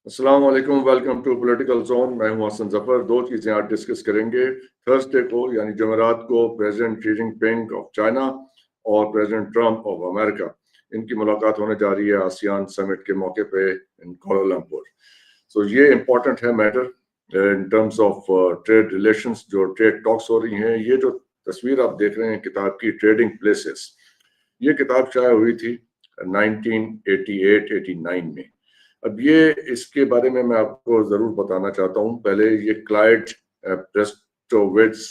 अस्सलाम वालेकुम, welcome to political zone. मैं हूं हसन जफर। दो चीज़ें आज डिस्कस करेंगे। थर्सडे को यानी जमेरात को president Xi Jinping of China और प्रेसिडेंट ट्रंप ऑफ अमेरिका, इनकी मुलाकात होने जा रही है आसियान समिट के मौके पे इन कोलालमपुर। सो ये इम्पोर्टेंट है matter in terms of trade relations. जो ट्रेड टॉक्स हो रही हैं, ये जो तस्वीर आप देख रहे हैं किताब की, ट्रेडिंग प्लेसेस, ये किताब शाया हुई थी 1988-89 में। अब ये इसके बारे में मैं आपको जरूर बताना चाहता हूँ। पहले ये क्लाइड प्रेस्टोविट्स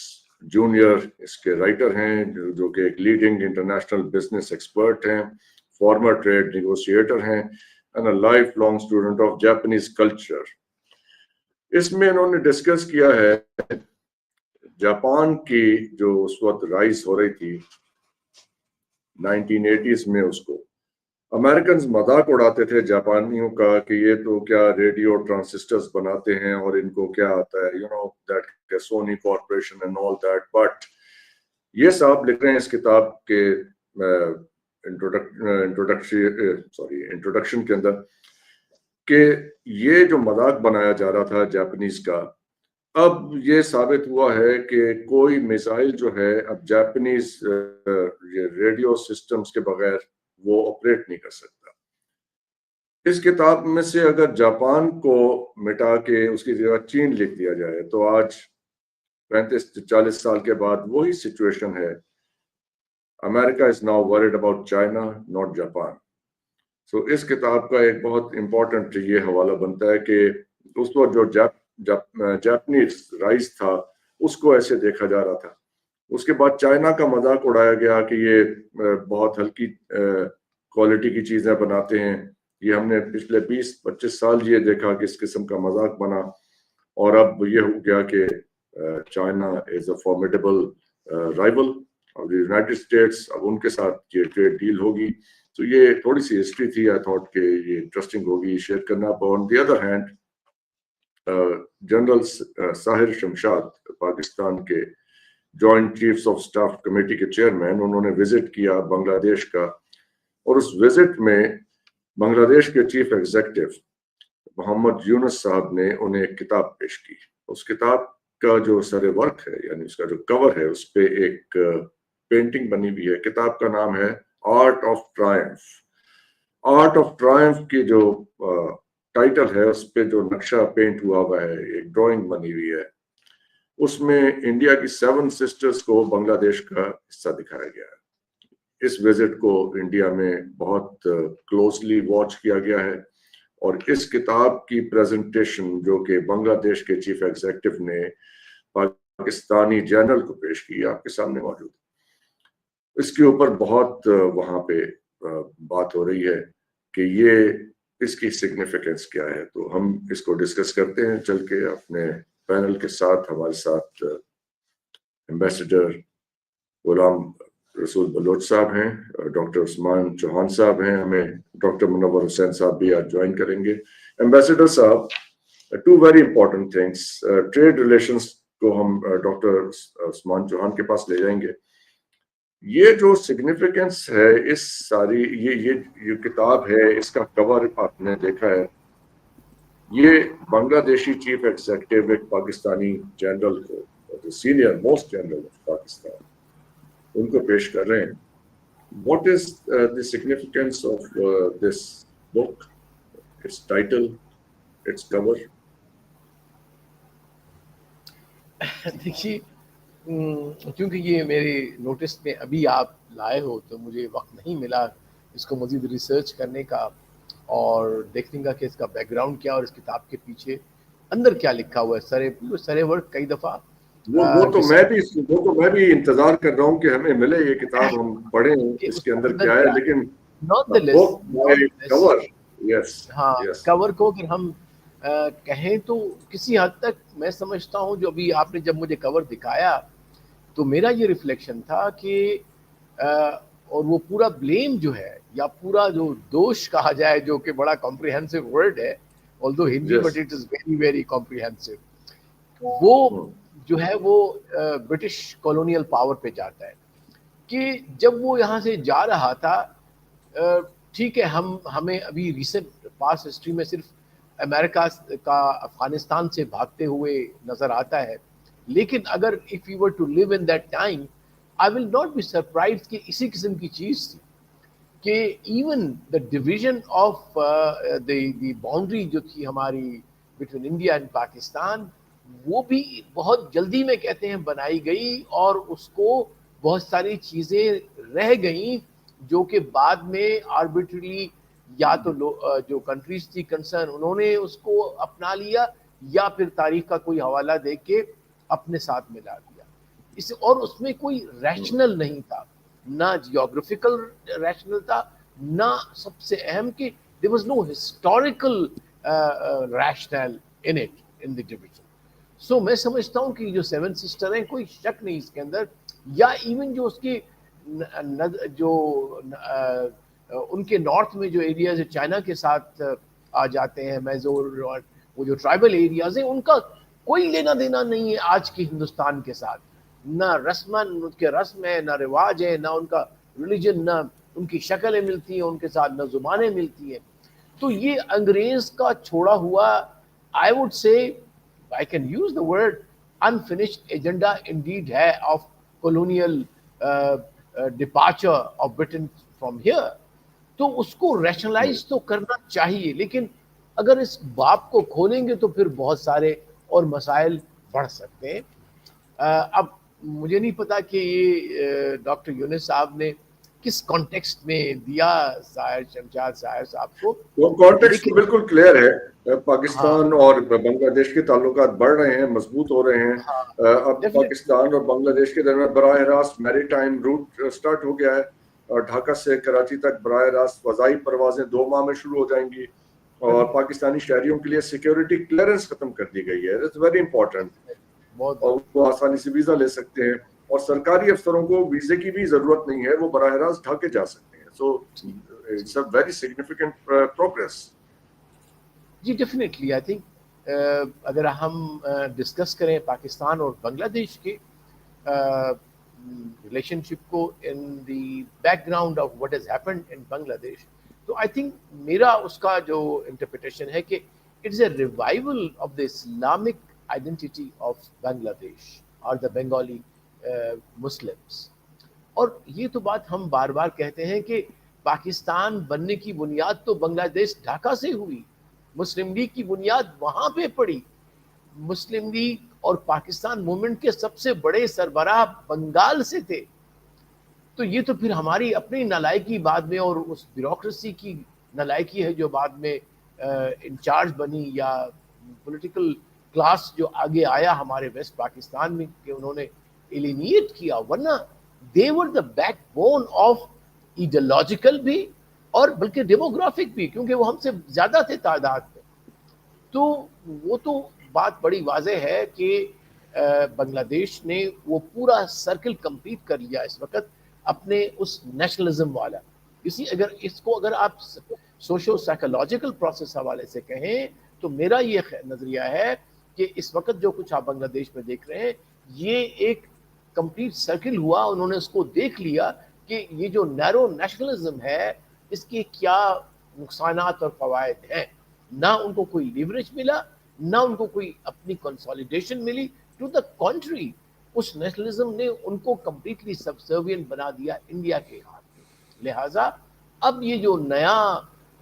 जूनियर इसके राइटर हैं, जो कि एक लीडिंग इंटरनेशनल बिजनेस एक्सपर्ट हैं, फॉर्मर ट्रेड नेगोशिएटर हैं and a life long student of Japanese culture. इसमें इन्होंने डिस्कस किया है जापान की जो उस वक्त राइज हो रही थी 1980s में। उसको अमेरिकन मजाक उड़ाते थे जापानियों का कि ये तो क्या रेडियो ट्रांसिस्टर्स बनाते हैं और इनको क्या आता है, you know that Sony corporation and all that. But ये साहब लिख रहे हैं इस किताब के इंट्रोडक्शन के अंदर कि ये जो मजाक बनाया जा रहा था जापानीज का, अब ये साबित हुआ है कि कोई मिसाइल जो है अब जापानीज रेडियो सिस्टम्स के बगैर वो ऑपरेट नहीं कर सकता। इस किताब में से अगर जापान को मिटा के उसकी जगह चीन लिख दिया जाए तो आज 35-40 साल के बाद वही सिचुएशन है। America is now worried about China, not Japan. So इस किताब का एक बहुत इंपॉर्टेंट ये हवाला बनता है कि उस वक्त जो जापानीज राइज था उसको ऐसे देखा जा रहा था। उसके बाद चाइना का मजाक उड़ाया गया कि ये बहुत हल्की क्वालिटी की चीजें बनाते हैं। ये हमने पिछले 20-25 साल ये देखा कि इस किस्म का मजाक बना, और अब ये हो गया कि China is a formidable rival of the United states. अब उनके साथ ये ट्रेड डील होगी। तो ये थोड़ी सी हिस्ट्री थी, आई थॉट कि ये इंटरेस्टिंग होगी शेयर करना। On the other hand, general Sahir Shamshad, Pakistan के joint chiefs of staff committee के चेयरमैन, उन्होंने विजिट किया बांग्लादेश का, और उस विजिट में बांग्लादेश के चीफ एग्जीक्यूटिव मोहम्मद यूनुस साहब ने उन्हें एक किताब पेश की। उस किताब का जो सरे वर्क है, यानी उसका जो कवर है, उस पे एक पेंटिंग बनी हुई है। किताब का नाम है art of Triumph. Art of Triumph की जो टाइटल है, उस पे जो नक्शा पेंट हुआ हुआ है, एक ड्राइंग बनी हुई है, उसमें इंडिया की 7 सिस्टर्स को बांग्लादेश का हिस्सा दिखाया गया है। इस विजिट को इंडिया में बहुत क्लोजली वॉच किया गया है, और इस किताब की प्रेजेंटेशन जो कि बांग्लादेश के चीफ एग्जीक्यूटिव ने पाकिस्तानी जनरल को पेश की, आपके सामने मौजूद है। इसके ऊपर बहुत वहां पे बात हो रही है कि ये इसकी सिग्निफिकेंस क्या है। तो हम इसको डिस्कस करते हैं चल के अपने पैनल के साथ। हमारे साथ एम्बेसडर गुलाम रसूल बलोच साहब हैं, डॉक्टर उस्मान चौहान साहब हैं, हमें डॉक्टर मुनव्वर हुसैन साहब भी आज ज्वाइन करेंगे। एम्बेसडर साहब, two very important things. Trade relations को हम डॉक्टर उस्मान चौहान के पास ले जाएंगे। ये जो सिग्निफिकेंस है इस सारी ये किताब है, इसका कवर आपने देखा है, ये बांग्लादेशी चीफ एग्जीक्यूटिव एक पाकिस्तानी जनरल को, senior most general of Pakistan, उनको पेश कर रहे हैं। What is the significance of this book, its title, its cover? देखिए, क्योंकि ये मेरे नोटिस में अभी आप लाए हो तो मुझे वक्त नहीं मिला इसको मज़ीद रिसर्च करने का और देखने का कि इसका बैकग्राउंड क्या और इस किताब के पीछे अंदर क्या लिखा हुआ है। सरे वर्क कई दफ़ा वो तो मैं भी इंतजार कर रहा हूँ कि हमें मिले ये किताब, हम पढ़ें इसके अंदर क्या है। लेकिन कवर, यस हाँ, कवर को अगर हम कहें तो किसी हद तक मैं समझता हूँ, जो अभी आपने जब मुझे कवर दिखाया तो मेरा ये रिफ्लेक्शन था कि और वो पूरा ब्लेम जो है या पूरा जो दोष कहा जाए, जो कि बड़ा कॉम्प्रिहेंसिव वर्ड है although Hindi, but it is very very comprehensive, वो जो है वो ब्रिटिश कॉलोनियल पावर पे जाता है कि जब वो यहाँ से जा रहा था, ठीक है, हमें अभी रिसेंट पास्ट हिस्ट्री में सिर्फ अमेरिका का अफगानिस्तान से भागते हुए नजर आता है, लेकिन अगर if you were to live in that time, I will not be surprised कि इसी किस्म की चीज थी कि even the division of the boundary जो थी हमारी बिटवीन इंडिया एंड पाकिस्तान, वो भी बहुत जल्दी में कहते हैं बनाई गई, और उसको बहुत सारी चीजें रह गई जो कि बाद में आर्बिट्रली या तो जो कंट्रीज थी कंसर्न उन्होंने उसको अपना लिया, या फिर तारीख का कोई हवाला दे के अपने साथ मिला दिया इसे, और उसमें कोई रैशनल नहीं था, ना जियोग्राफिकल रैशनल था, ना सबसे अहम कि there was no historical rational in it, in the division. So मैं समझता हूँ कि जो सेवन सिस्टर हैं, कोई शक नहीं इसके अंदर, या इवन जो उसके उनके नॉर्थ में जो एरियाज चाइना के साथ आ जाते हैं, मैजोर और वो जो ट्राइबल एरियाज हैं, उनका कोई लेना देना नहीं है आज के हिंदुस्तान के साथ, ना रस्मन उनके रस्म है, ना रिवाज है, ना उनका रिलीजन, ना उनकी शक्लें मिलती हैं उनके साथ, ना जुबानें मिलती हैं। तो ये अंग्रेज का छोड़ा हुआ, I would say, I can use the word unfinished agenda Indeed है of colonial departure of Britain from here। तो उसको रैशनलाइज तो करना चाहिए, लेकिन अगर इस बाप को खोलेंगे तो फिर बहुत सारे और मसाइल बढ़ सकते हैं। अब मुझे नहीं पता कि ये डॉक्टर यूनिस साहब ने किस कॉन्टेक्स्ट में दिया शमशाद साहब को। वो कॉन्टेक्स्ट बिल्कुल क्लियर है, पाकिस्तान और बांग्लादेश के ताल्लुकात बढ़ रहे हैं, मजबूत हो रहे हैं। अब पाकिस्तान और बांग्लादेश के दरमियान बराह रास्त मैरीटाइम रूट स्टार्ट हो गया है, और ढाका से कराची तक बराह रास्त फजाई परवाजें 2 माह में शुरू हो जाएंगी, और पाकिस्तानी शहरियों के लिए सिक्योरिटी क्लियरेंस खत्म कर दी गई है। इट्स वेरी इंपॉर्टेंट, और वो आसानी से वीजा ले सकते हैं, और सरकारी अफसरों को वीजे की भी जरूरत नहीं है, वो बराह रास्त ढाके जा सकते हैं। So it's a very significant progress. जी डेफिनेटली, आई थिंक अगर हम डिस्कस करें पाकिस्तान और बांग्लादेश के रिलेशनशिप को in the background of what has happened in Bangladesh, तो आई थिंक मेरा उसका जो इंटरप्रिटेशन है कि it's a revival of the Islamic identity of Bangladesh और द बंगाली मुस्लिम्स। और ये तो बात हम बार बार कहते हैं कि पाकिस्तान बनने की बुनियाद तो बांग्लादेश ढाका से हुई, मुस्लिम लीग की बुनियाद वहां पे पड़ी, मुस्लिम लीग और पाकिस्तान मूवमेंट के सबसे बड़े सरबराह बंगाल से थे। तो ये तो फिर हमारी अपनी नालायकी बाद में, और उस ब्यूरोक्रेसी की नालायकी है जो बाद में इंचार्ज बनी, या पॉलिटिकल क्लास जो आगे आया हमारे वेस्ट पाकिस्तान में कि उन्होंने एलिनिएट किया, वरना they were the backbone of ideological भी और बल्कि डेमोग्राफिक भी, क्योंकि वो हमसे ज्यादा थे तादाद में। तो वो तो बात बड़ी वाज़ेह है कि बांग्लादेश ने वो पूरा सर्कल कंप्लीट कर लिया इस वक्त अपने उस नेशनलिज्म वाला। इसी अगर आप सोशो साइकोलॉजिकल प्रोसेस हवाले से कहें, तो मेरा ये नजरिया है कि इस वक्त जो कुछ आप बांग्लादेश में देख रहे हैं, ये एक कंप्लीट सर्किल हुआ। उन्होंने उसको देख लिया कि ये जो नैरो नेशनलिज्म है, इसके क्या नुकसानात और फवायद हैं। ना उनको कोई लीवरेज मिला, ना उनको कोई अपनी कंसोलिडेशन मिली, टू द कॉन्ट्री उस नेशनलिज्म ने उनको कंप्लीटली सबसर्विएंट बना दिया इंडिया के हाथ में। लिहाजा अब ये जो नया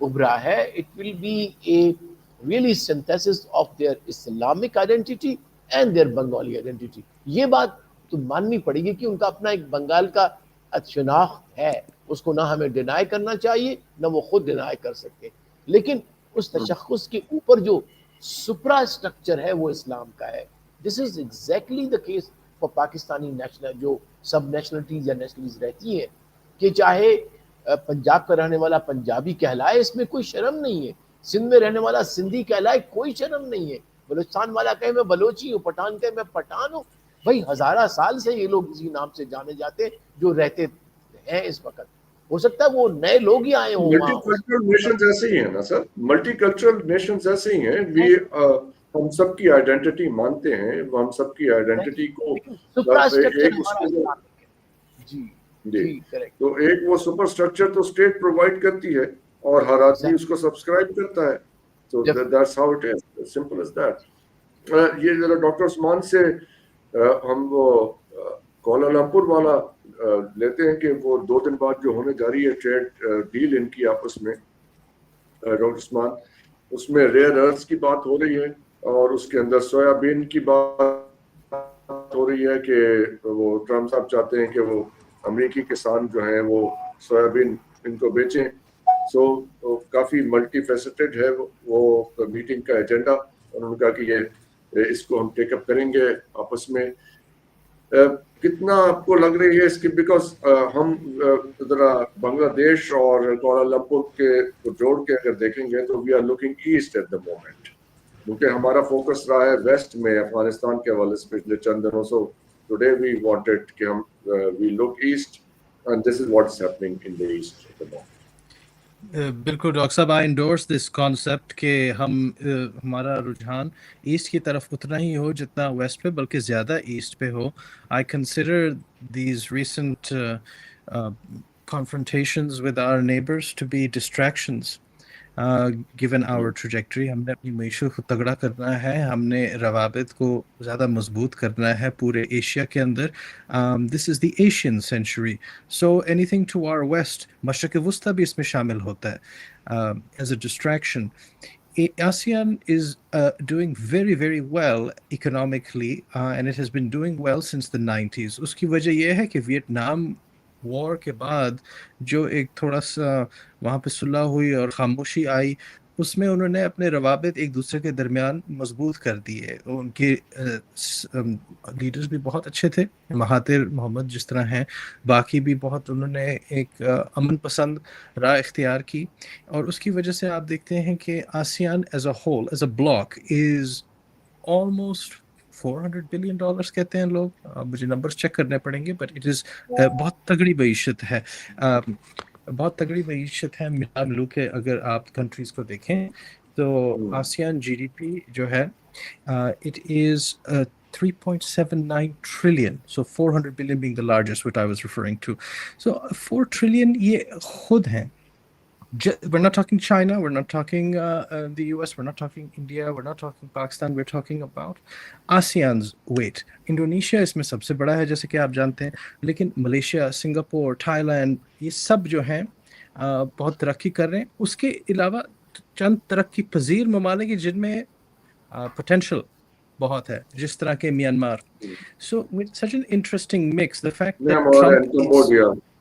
उभरा है, it will be a really synthesis of their Islamic identity and their Bengali identity. ये बात तो माननी पड़ेगी कि उनका अपना एक बंगाल का शनाख्त है, उसको ना हमें डिनाई करना चाहिए, ना वो खुद डिनाई कर सकते, लेकिन उस तशख्खुस के ऊपर जो सुप्रा स्ट्रक्चर है वो इस्लाम का है। This is exactly the case for Pakistani national जो सब नेशनलिटीज या नेशनलिटीज रहती हैं, कि चाहे पंजाब का रहने वाला पंजाबी कहलाए, इसमें कोई शर्म नहीं है, सिंध में रहने वाला सिंधी कहलाए, कोई शर्म नहीं है, बलूचिस्तान वाला कहे मैं बलोची हूँ, पठान कहे मैं पठान हूँ। भाई हजारा साल से ये लोग इसी नाम से जाने जाते जो रहते हैं इस वक्त। हो सकता है वो नए लोग ही आए हों। मल्टीकल्चरल नेशंस ऐसे ही हैं ना सर, मल्टीकल्चरल नेशंस ऐसे ही हैं। हम सबकी आइडेंटिटी मानते हैं, हम सबकी आइडेंटिटी को जी तो एक वो सुपर स्ट्रक्चर तो स्टेट प्रोवाइड करती है, और हर आदमी उसको सब्सक्राइब करता है। So that's how it is, as simple as that. یہ ذرا ڈاکٹر عثمان سے ہم وہ کوالالمپور والا لیتے ہیں کہ وہ 2 دن بعد جو ہونے جا رہی ہے ٹریڈ ڈیل ان کی آپس میں ڈاکٹر عثمان, اس میں ریئر ارتھس کی بات ہو رہی ہے اور اس کے اندر سویابین کی بات ہو رہی ہے کہ وہ ٹرمپ صاحب چاہتے ہیں کہ وہ امریکی کسان جو ہیں وہ سویابین ان کو بیچیں. سو کافی ملٹی فیسٹڈ ہے وہ میٹنگ کا ایجنڈا, اور انہوں نے کہا کہ یہ اس کو ہم ٹیک اپ کریں گے آپس میں. کتنا آپ کو لگ رہی ہے اس کی, بیکاز ہم ذرا بنگلہ دیش اور کوالالمپور کے کو جوڑ کے اگر دیکھیں گے تو we are looking east at the moment, کیونکہ ہمارا فوکس رہا ہے ویسٹ میں افغانستان کے حوالے سے پچھلے چند دنوں. سو ٹوڈے وی وانٹڈ کہ ہم we look east and this is what is happening in the east at the moment. بالکل ڈاکٹر صاحب, آئی انڈورس دس کانسیپٹ کہ ہمارا رجحان ایسٹ کی طرف اتنا ہی ہو جتنا ویسٹ پہ, بلکہ زیادہ ایسٹ پہ ہو. I consider these recent confrontations with our neighbors to be distractions given our trajectory. ہم نے اپنی معیشت کو تگڑا کرنا ہے, ہم نے روابط کو زیادہ مضبوط کرنا ہے پورے ایشیا کے اندر. This is the Asian century, so anything to our west, مشرق وسطی بھی اس میں شامل ہوتا ہے as a distraction. ASEAN is doing very very well economically and it has been doing well since the 90s. اس کی وجہ یہ ہے کہ ویتنام وار کے بعد جو ایک تھوڑا سا وہاں پہ صلح ہوئی اور خاموشی آئی, اس میں انہوں نے اپنے روابط ایک دوسرے کے درمیان مضبوط کر دیے. ان کے لیڈرز بھی بہت اچھے تھے, مہاتیر محمد جس طرح ہیں, باقی بھی بہت انہوں نے ایک امن پسند راہ اختیار کی, اور اس کی وجہ سے آپ دیکھتے ہیں کہ ASEAN as a whole as a block is almost $400 billion کہتے ہیں لوگ, مجھے نمبرز چیک کرنے پڑیں گے, بٹ اٹ از بہت تگڑی معیشت ہے, بہت تگڑی معیشت ہے. ملا ملو کے اگر آپ کنٹریز کو دیکھیں تو آسیان جی ڈی پی جو ہے it is 3.79 trillion, so 400 billion being the largest, which I was referring to. So 4 trillion یہ خود ہیں. We're not talking China, we're not talking the US, we're not talking India, we're not talking Pakistan, we're talking about ASEAN's weight. Indonesia اس میں سب سے بڑا ہے جیسے کہ آپ جانتے ہیں, لیکن ملیشیا, سنگاپور, تھائی لینڈ, یہ سب جو ہیں بہت ترقی کر رہے ہیں. اس کے علاوہ چند ترقی پذیر ممالک ہیں جن میں پوٹینشل بہت ہے, جس طرح کے Myanmar. So with such an interesting mix, the fact that Trump is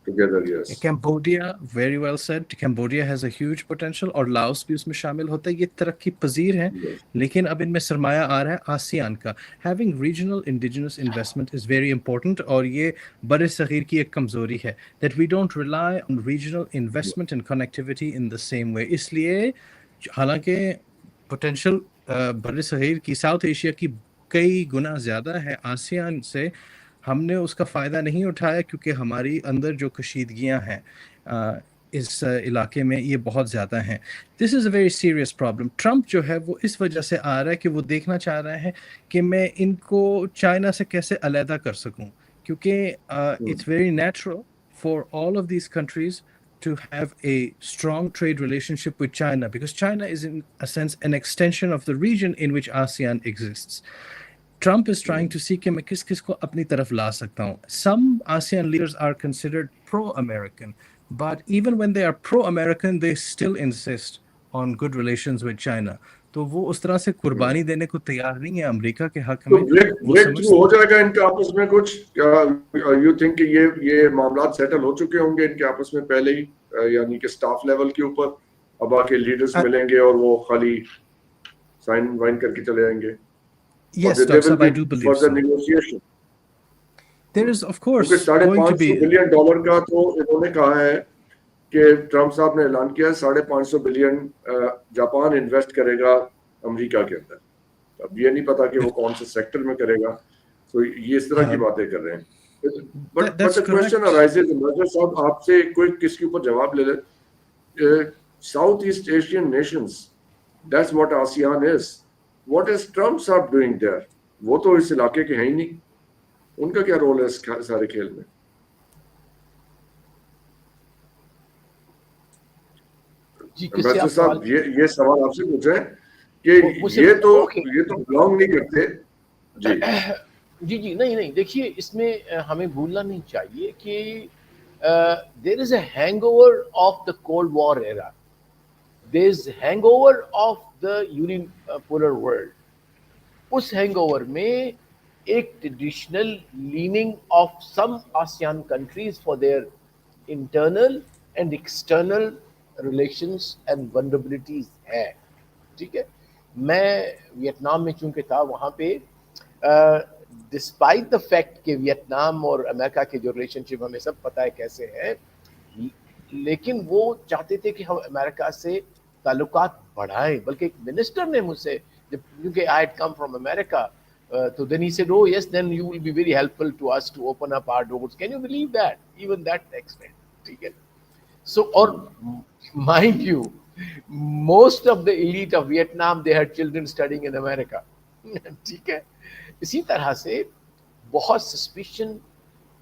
together, yes. Cambodia, very well said. Cambodia has a huge potential, اور لاؤس بھی اس میں شامل ہوتا ہے. یہ ترقی پذیر ہیں, لیکن اب ان میں سرمایہ آ رہا ہے آسیان کا. Having regional indigenous investment is very important, اور یہ بر صغیر کی ایک کمزوری ہے, that we don't rely on regional investment and connectivity in the same way. اس لیے حالانکہ potential بر صغیر کی, ساؤتھ ایشیا کی کئی گنا زیادہ ہے آسیان سے, ہم نے اس کا فائدہ نہیں اٹھایا کیونکہ ہماری اندر جو کشیدگیاں ہیں اس علاقے میں یہ بہت زیادہ ہیں. This is a very serious problem. Trump جو ہے وہ اس وجہ سے آ رہا ہے کہ وہ دیکھنا چاہ رہا ہے کہ میں ان کو چائنا سے کیسے علیحدہ کر سکوں, کیونکہ it's very natural for all of these countries to have a strong trade relationship with China, because China is in a sense an extension of the region in which ASEAN exists. Trump is trying to see کہ میں کس کس کو اپنی طرف لا سکتا ہوں. Some ASEAN leaders are considered pro-American, but even when they are pro-American, they still insist on good relations with China. تو وہ اس طرح سے قربانی دینے کو تیار نہیں ہے امریکہ کے حق میں. ہو جائے گا ان کے آپس میں کچھ, یو تھنک کہ یہ معاملات سیٹل ہو چکے ہوں گے ان کے آپس میں پہلے ہی, یعنی کہ سٹاف لیول کے اوپر اب آ کے لیڈرز ملیں گے اور وہ خالی سائن وائن کر کے چلے جائیں گے. Yes, Dr. Saab, I do believe so. Negotiation. There is, of course, going to be $500 billion کا تو انہوں نے کہا ہے کہ ٹرمپ صاحب نے اعلان کیا $550 بلین جاپان انویسٹ کرے گا امریکہ کے اندر. اب یہ نہیں پتا کہ وہ کون سے سیکٹر میں کرے گا, تو یہ اس طرح کی باتیں کر رہے ہیں. But the question arises, Mirza صاحب آپ سے کوئی کس کے اوپر جواب لے لے. South East Asian nations, that's what ASEAN is. What is Trump صاحب doing there? وہ تو اس علاقے کے ہیں ہی نہیں, ان کا کیا رول ہے اس سارے کھیل میں؟ جی صاحب یہ سوال آپ سے پوچھیں کہ मुझसे یہ تو ओके बिलोंग नहीं करते. जी जी जी नहीं नहीं देखिए इसमें हमें भूलना नहीं चाहिए कि there is a hangover of the cold war era, there is hangover of the unipolar world. उस हैंगओवर में एक traditional leaning of some ASEAN countries for their internal and external relations and vulnerabilities है. ठीक है, मैं Vietnam में चूंकि था वहाँ पे डिस्पाइट द फैक्ट कि वियतनाम और अमेरिका के जो रिलेशनशिप हमें सब पता है कैसे है, लेकिन वो चाहते थे कि हम अमेरिका से ताल्लुकात बढ़ाएं. बल्कि एक मिनिस्टर ने मुझसे, क्योंकि I had come from America, तो then he said, oh yes, then you will be very helpful to us to open up our doors. Can you believe that? Even that extent. ठीक है. So, or mind you, most of the elite of Vietnam, they had children studying in America. ठीक है. इसी तरह से बहुत suspicion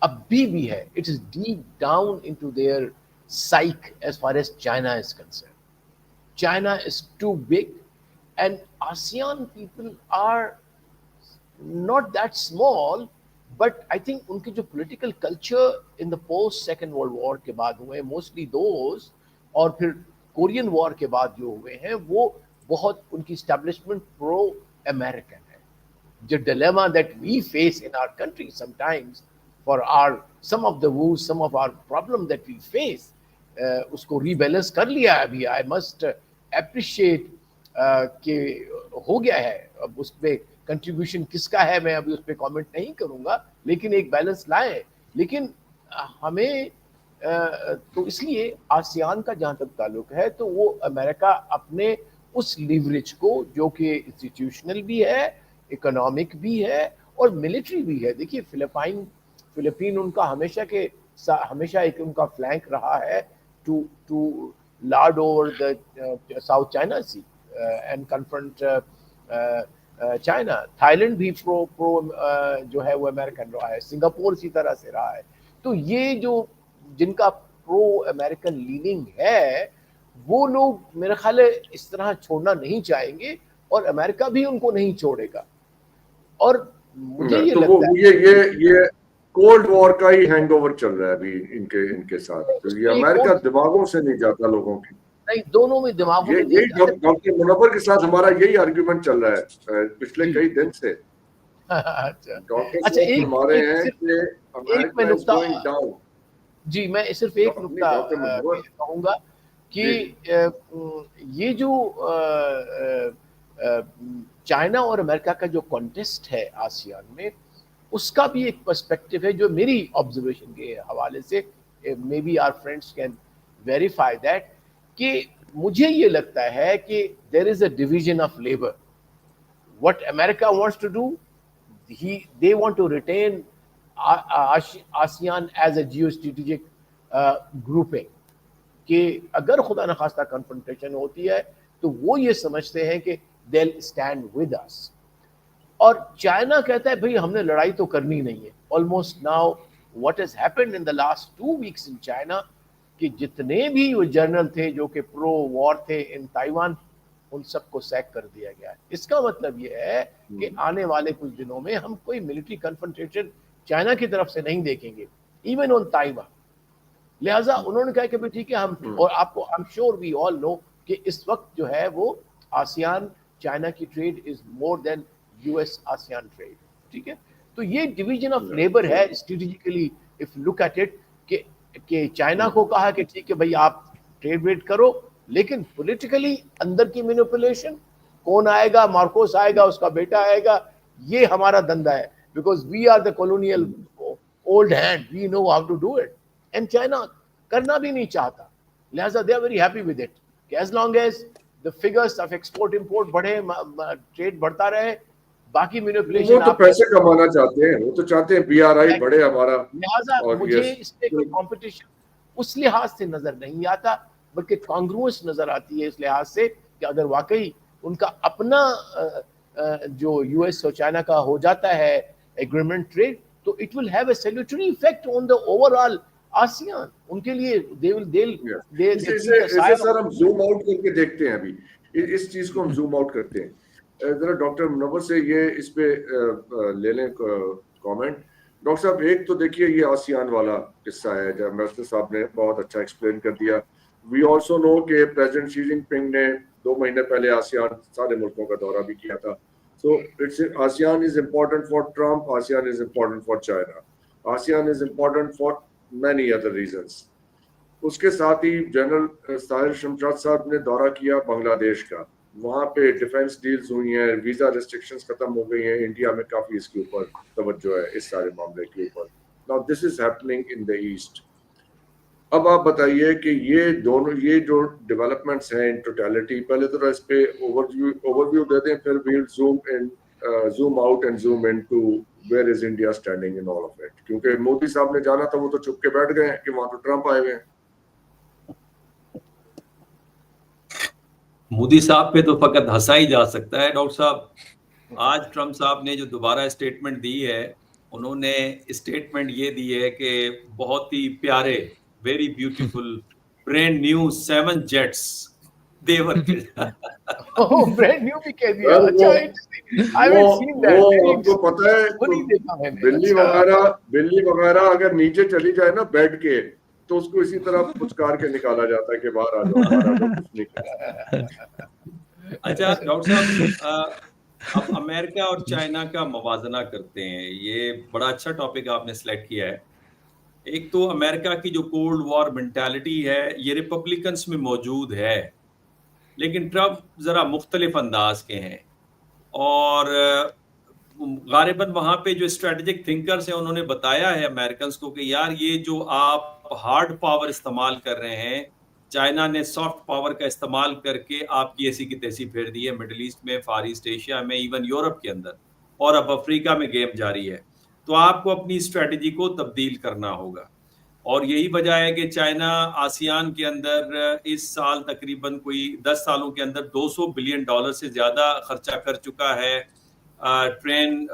अब भी है. It is deep down into their psyche as far as China is concerned. China is too big, and ASEAN people are not that small, but I think उनके जो political culture in the post Second World War के बाद हुए, mostly those, और फिर Korean war के बाद जो हुए हैं, वो बहुत उनकी establishment pro American है. The dilemma that we face in our country sometimes for our some of the woes, some of our problem that we face, उसको rebalance कर लिया है अभी. I must appreciate कि हो गया है. अब उस पे कंट्रीब्यूशन किसका है मैं अभी उस पे कमेंट नहीं करूंगा, लेकिन एक बैलेंस लाए. लेकिन हमें तो इसलिए आसियान का जहां तक ताल्लुक है, तो वो अमेरिका अपने उस लीवरेज को, जो कि इंस्टीट्यूशनल भी है, इकोनॉमिक भी है और मिलिट्री भी है. देखिए फिलिपीन उनका हमेशा एक उनका फ्लैंक रहा है to lord over the South China Sea and confront China. Thailand भी pro जो है वो अमेरिकन रहा है. सिंगापुर इसी तरह से रहा है. तो ये जो जिनका प्रो अमेरिकन लीनिंग है, वो लोग मेरे ख्याल है इस तरह छोड़ना नहीं चाहेंगे और अमेरिका भी उनको नहीं छोड़ेगा. और मुझे ये लगता है ये कोल्ड वॉर का ही हैंगओवर चल रहा है अभी इनके साथ. तो ये अमेरिका दिमागों से नहीं जाता लोगों की. नहीं, दोनों में दिमागों में यही डॉक्टर मुनव्वर के साथ हमारा यही आर्गुमेंट चल रहा है पिछले कई दिन से. अच्छा, एक मैं नुक्ता जी, मैं सिर्फ एक नुक्ता कहूँगा कि ये जो चाइना और अमेरिका का जो कॉन्टेस्ट है आसियान में, उसका भी एक पर्सपेक्टिव है जो मेरी ऑब्जर्वेशन के हवाले से, may be our friends can verify that, कि मुझे ये लगता है कि there is a division of labour. What America wants to do, they want to retain ASEAN as a geostrategic grouping, कि अगर खुदा न खास्ता कन्फ्रंटेशन होती है तो वो ये समझते हैं कि they'll stand with us. और चाइना कहता है भाई हमने लड़ाई तो करनी नहीं है. Almost now what has happened in the last 2 weeks in China, कि जितने भी वो जनरल थे जो कि प्रो वॉर थे इन ताइवान, उन सबको सैक कर दिया गया है. इसका मतलब ये है कि आने वाले कुछ दिनों में हम कोई मिलिट्री कन्फ्रंटेशन चाइना की तरफ से नहीं देखेंगे, इवन ऑन ताइवान. लिहाजा उन्होंने कहा कि भाई ठीक है, हम, और आपको I am sure we all know कि इस वक्त जो है वो आसियान चाइना की trade is more than US ASEAN trade. ठीक है, तो ये डिवीजन ऑफ लेबर है strategically if look at it, कि चाइना को कहा कि ठीक है भाई आप ट्रेड वेड करो, लेकिन पॉलिटिकली अंदर की मैनिपुलेशन, कौन आएगा, मार्कोस आएगा, उसका बेटा आएगा, ये हमारा धंधा है, because we are the colonial old hand, we know how to do it. And China करना भी नहीं चाहता. लिहाजा they are very happy with it कि as long as the figures of export import बढ़े, ट्रेड बढ़ता रहे, बाकी मैनिपुलेशन. वो तो पैसे कमाना चाहते हैं, वो तो चाहते हैं बीआरआई बढ़े हमारा. लिहाजा मुझे इसमें कोई कंपटीशन उस लिहाज से नजर नहीं आता, बल्कि कांग्रुएंस नजर आती है इस लिहाज से कि अगर वाकई उनका अपना जो यूएस और चाइना का हो जाता है एग्रीमेंट ट्रेड, तो it will have a salutary effect on the overall ASEAN. उनके लिए इसे सर हम जूम आउट करके देखते हैं अभी इस चीज को हम जूम आउट करते हैं. जरा डॉक्टर मुनव्वर से ये इस पे ले लें कमेंट. डॉक्टर साहब, एक तो देखिए ये आसियान वाला किस्सा है, जब एम्बेसडर साहब ने बहुत अच्छा एक्सप्लेन कर दिया. वी ऑल्सो नो कि प्रेसिडेंट शी जिनपिंग ने 2 महीने पहले आसियान सारे मुल्कों का दौरा भी किया था. So ASEAN is important for Trump, ASEAN is important for China, ASEAN is important for many other reasons. उसके साथ ही जनरल साहिर शमशाद साहब ने दौरा किया बांग्लादेश का. वहाँ पे डिफेंस डील्स हुई हैं, वीजा रिस्ट्रिक्शंस खत्म हो गई हैं. इंडिया में काफी इसके ऊपर तवज्जो है, इस सारे मामले के ऊपर. Now this is happening in the east. अब आप बताइए कि ये जो डेवलपमेंट्स हैं इन टोटलिटी, पहले तो इस पे ओवरव्यू दे दें, फिर we'll zoom out and zoom into where is India standing in all of it. क्योंकि मोदी साहब ने जाना था, वो तो चुप के बैठ गए हैं कि वहां तो ट्रंप आए हुए हैं. मोदी साहब पे तो फकत हंसा ही जा सकता है. डॉक्टर साहब, आज ट्रंप साहब ने जो दोबारा स्टेटमेंट दी है, उन्होंने स्टेटमेंट ये दी है कि बहुत ही प्यारे, very beautiful, brand new 7 jets देवर के. ब्रांड न्यू भी कह दिया. अच्छा, interesting. I haven't seen that. वो आपको पता है, वो नहीं देखा मैंने. बिल्ली वगैरह अगर नीचे चली जाए ना बेड के, तो उसको इसी तरह पुचकार के निकाला जाता है कि बाहर आ जाओ, कुछ नहीं करना. अच्छा डॉक्टर साहब, अब अमेरिका और चाइना का मवाजना करते हैं. ये बड़ा अच्छा टॉपिक आपने सिलेक्ट किया है. एक तो अमेरिका की जो कोल्ड वॉर मेंटालिटी है, ये रिपब्लिकन्स में मौजूद है, लेकिन ट्रंप जरा मुख्तलिफ अंदाज के हैं. और गालिबन वहाँ पे जो स्ट्रेटेजिक थिंकर्स हैं, उन्होंने बताया है अमेरिकन्स को कि यार ये जो आप हार्ड पावर इस्तेमाल कर रहे हैं, चाइना ने सॉफ्ट पावर का इस्तेमाल करके आपकी ऐसी की तैसी फेर दी है मिडिल ईस्ट में, फार ईस्ट एशिया में, इवन यूरोप के अंदर, और अब अफ्रीका में गेम जारी है. तो आपको अपनी स्ट्रेटजी को तब्दील करना होगा. और यही वजह है कि चाइना आसियान के अंदर इस साल तकरीबन कोई 10 सालों के अंदर $200 बिलियन से ज़्यादा खर्चा कर चुका है ट्रेन,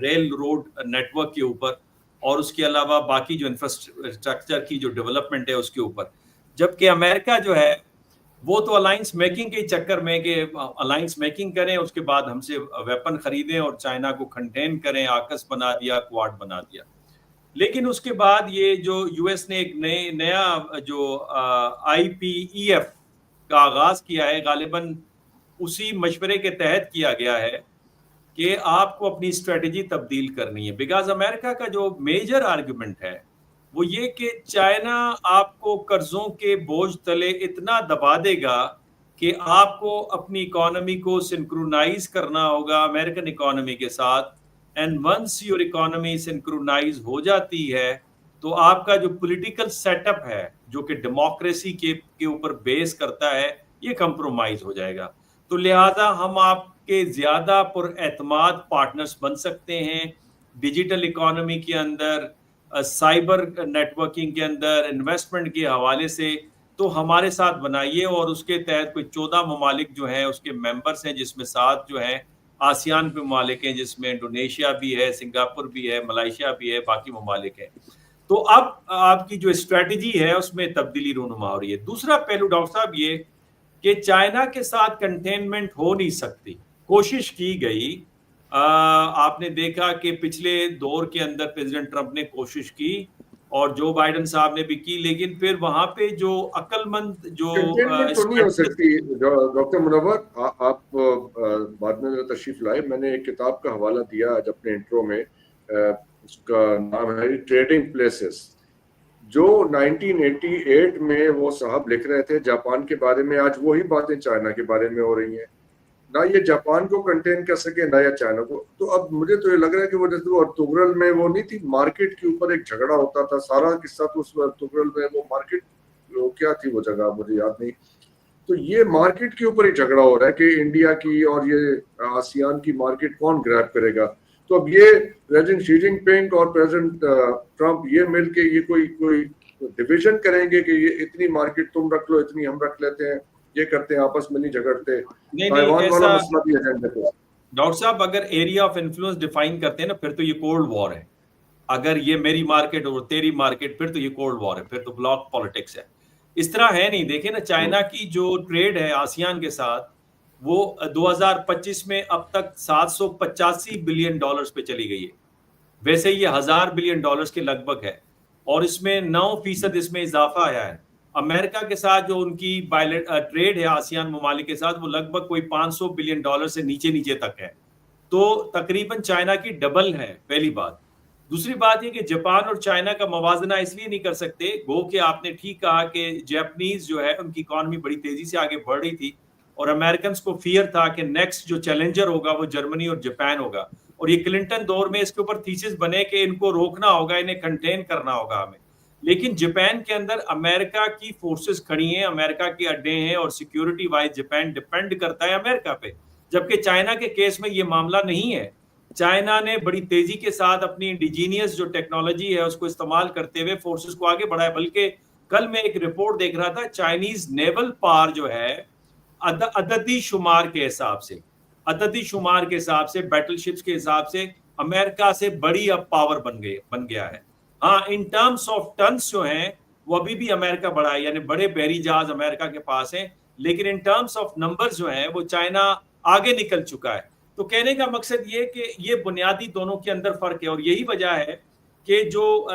रेल रोड नेटवर्क के ऊपर, और उसके अलावा बाकी जो इंफ्रास्ट्रक्चर की जो डेवलपमेंट है उसके ऊपर. जबकि अमेरिका जो है वो तो अलायंस मेकिंग के चक्कर में कि अलायंस मेकिंग करें, उसके बाद हमसे वेपन खरीदें और चाइना को कंटेन करें, आकस बना दिया, क्वाड बना दिया. लेकिन उसके बाद ये जो यूएस ने एक नया जो IPEF का आगाज किया है, गालिबन उसी मशवरे के तहत किया गया है कि आपको अपनी स्ट्रेटजी तब्दील करनी है. बिकॉज अमेरिका का जो मेजर आर्गुमेंट है वो ये कि चाइना आपको कर्जों के बोझ तले इतना दबा देगा कि आपको अपनी इकोनॉमी को सिंक्रोनाइज करना होगा अमेरिकन इकोनॉमी के साथ. And once your economy synchronize हो जाती है तो आपका जो पॉलिटिकल सेटअप है, जो कि डेमोक्रेसी के ऊपर बेस करता है, ये कंप्रोमाइज हो जाएगा. तो लिहाजा हम आपके ज्यादा पुरएतमाद पार्टनर्स बन सकते हैं डिजिटल इकोनॉमी के अंदर, साइबर नेटवर्किंग के अंदर, इन्वेस्टमेंट के हवाले से. तो हमारे साथ बनाइए. और उसके तहत कोई 14 ममालिक जो हैं उसके मेंबर्स हैं, जिसमें 7 जो हैं आसियान के ममालिक हैं, जिसमें इंडोनेशिया भी है, सिंगापुर भी है, मलेशिया भी है, बाकी ममालिक हैं. तो अब आपकी जो स्ट्रेटजी है उसमें तब्दीली रूनुमा हो रही है. दूसरा पहलू डॉक्टर साहब ये कि चाइना के साथ कंटेनमेंट हो नहीं सकती. कोशिश की गई, आपने देखा कि पिछले दौर के अंदर प्रेसिडेंट ट्रंप ने कोशिश की और जो बाइडेन साहब ने भी की, लेकिन फिर वहां पे जो अक्लमंद जो तो नहीं हो सकती. डॉक्टर मुनव्वर, आप बाद में तशरीफ लाए, मैंने एक किताब का हवाला दिया आज अपने इंट्रो में, उसका नाम है ट्रेडिंग प्लेसेस, जो 1988 में वो साहब लिख रहे थे जापान के बारे में. आज वही बातें चाइना के बारे में हो रही हैं. ना ये जापान को कंटेन कर सके, ना या चाइना को. तो अब मुझे तो ये लग रहा है कि वो जैसे अर्तुगरल में वो नहीं थी, मार्केट के ऊपर एक झगड़ा होता था, सारा किस्सा तो उस अर्तुगरल में, वो मार्केट क्या थी वो जगह मुझे याद नहीं. तो ये मार्केट के ऊपर ही झगड़ा हो रहा है कि इंडिया की और ये आसियान की मार्केट कौन ग्रैब करेगा. तो अब ये प्रेसिडेंट शी जिनपिंग और प्रेसिडेंट ट्रंप ये मिलके ये कोई डिवीजन करेंगे कि ये इतनी मार्केट तुम रख लो, इतनी हम रख लेते हैं, ये करते हैं, आपस में नहीं झगड़ते. ताइवान वाला मसला भी एजेंडे पे. डॉक्टर साहब, अगर एरिया ऑफ इन्फ्लुएंस डिफाइन करते हैं ना, फिर तो ये कोल्ड वॉर है. अगर ये मेरी मार्केट और तेरी मार्केट, फिर तो ये कोल्ड वॉर है, फिर तो ब्लॉक पॉलिटिक्स है. اس طرح ہے نہیں. دیکھیں نا چائنا کی جو ٹریڈ ہے آسیان کے ساتھ وہ 2025 میں اب تک $785 بلین پہ چلی گئی ہے. ویسے یہ $1000 بلین کے لگ بھگ ہے اور اس میں 9% اس میں اضافہ آیا ہے. امریکہ کے ساتھ جو ان کی ٹریڈ ہے آسیان ممالک کے ساتھ وہ لگ بھگ کوئی $500 بلین سے نیچے تک ہے. تو تقریباً چائنا کی ڈبل ہے پہلی بات. دوسری بات یہ کہ جاپان اور چائنا کا موازنہ اس لیے نہیں کر سکتے, گو کہ آپ نے ٹھیک کہا کہ جاپنیز جو ہے ان کی اکانومی بڑی تیزی سے آگے بڑھ رہی تھی اور امریکنز کو فیئر تھا کہ نیکسٹ جو چیلنجر ہوگا وہ جرمنی اور جاپان ہوگا, اور یہ کلنٹن دور میں اس کے اوپر تھیسس بنے کہ ان کو روکنا ہوگا, انہیں کنٹین کرنا ہوگا ہمیں. لیکن جاپان کے اندر امریکہ کی فورسز کھڑی ہیں, امریکہ کے اڈے ہیں اور سیکیورٹی وائز جاپان ڈیپینڈ کرتا ہے امریکہ پہ, جبکہ چائنا کے کیس میں یہ معاملہ نہیں ہے. چائنا نے بڑی تیزی کے ساتھ اپنی انڈیجینیس جو ٹیکنالوجی ہے اس کو استعمال کرتے ہوئے فورسز کو آگے بڑھایا, بلکہ کل میں ایک رپورٹ دیکھ رہا تھا چائنیز نیول پاور جو ہے عددی شمار کے حساب سے بیٹل شپس کے حساب سے امریکہ سے بڑی اب پاور بن گیا ہے. ہاں ان ٹرمز آف ٹنس جو ہیں وہ ابھی بھی امریکہ بڑا ہے, یعنی بڑے بحری جہاز امریکہ کے پاس ہیں, لیکن ان ٹرمز آف نمبر جو ہیں وہ چائنا آگے نکل چکا ہے. تو کہنے کا مقصد یہ کہ یہ بنیادی دونوں کے اندر فرق ہے, اور یہی وجہ ہے کہ جو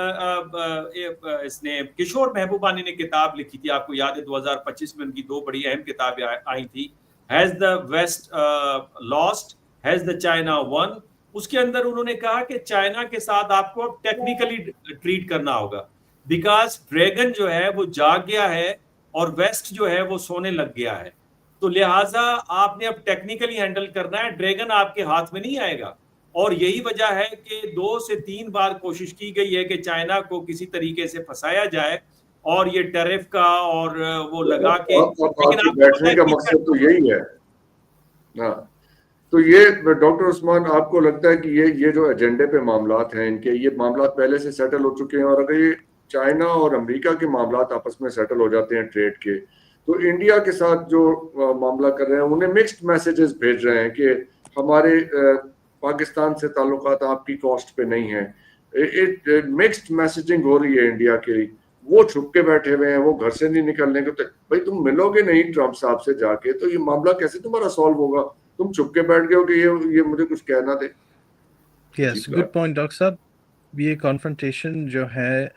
اس نے کشور محبوبانی نے کتاب لکھی تھی, آپ کو یاد ہے 2025 میں ان کی 2 بڑی اہم کتابیں آئی تھی, has the West lost, has the China won. اس کے اندر انہوں نے کہا کہ چائنا کے ساتھ آپ کو ٹیکنیکلی ٹریٹ کرنا ہوگا, بیکاز ڈریگن جو ہے وہ جاگ گیا ہے اور ویسٹ جو ہے وہ سونے لگ گیا ہے. تو لہٰذا آپ نے اب ٹیکنیکلی ہینڈل کرنا ہے, ڈریگن آپ کے ہاتھ میں نہیں آئے گا. اور یہی وجہ ہے کہ 2 سے 3 بار کوشش کی گئی ہے کہ چائنا کو کسی طریقے سے پھنسایا جائے اور یہ ٹیرف کا اور وہ لگا کے, لیکن بیٹھنے کا مقصد تو یہی ہے. ہاں تو یہ ڈاکٹر عثمان آپ کو لگتا ہے کہ یہ جو ایجنڈے پہ معاملات ہیں ان کے, یہ معاملات پہلے سے سیٹل ہو چکے ہیں, اور اگر یہ چائنا اور امریکہ کے معاملات آپس میں سیٹل ہو جاتے ہیں ٹریڈ کے, تو انڈیا کے ساتھ جو معاملہ کر رہے ہیں انہیں مکسڈ میسیجز بھیج رہے ہیں کہ ہمارے پاکستان سے تعلقات آپ کی کاسٹ پہ نہیں ہیں. مکسڈ میسیجنگ ہو رہی ہے انڈیا کی. وہ چھپ کے بیٹھے ہوئے ہیں, وہ گھر سے نہیں نکلنے کو, بھائی تم ملو گے نہیں ٹرمپ صاحب سے جا کے تو یہ معاملہ کیسے تمہارا سالو ہوگا؟ تم چھپ کے بیٹھ گئے ہو کہ یہ مجھے کچھ کہنا دے. یس گڈ پوائنٹ ڈاکٹر صاحب. یہ کانفرنٹیشن جو ہے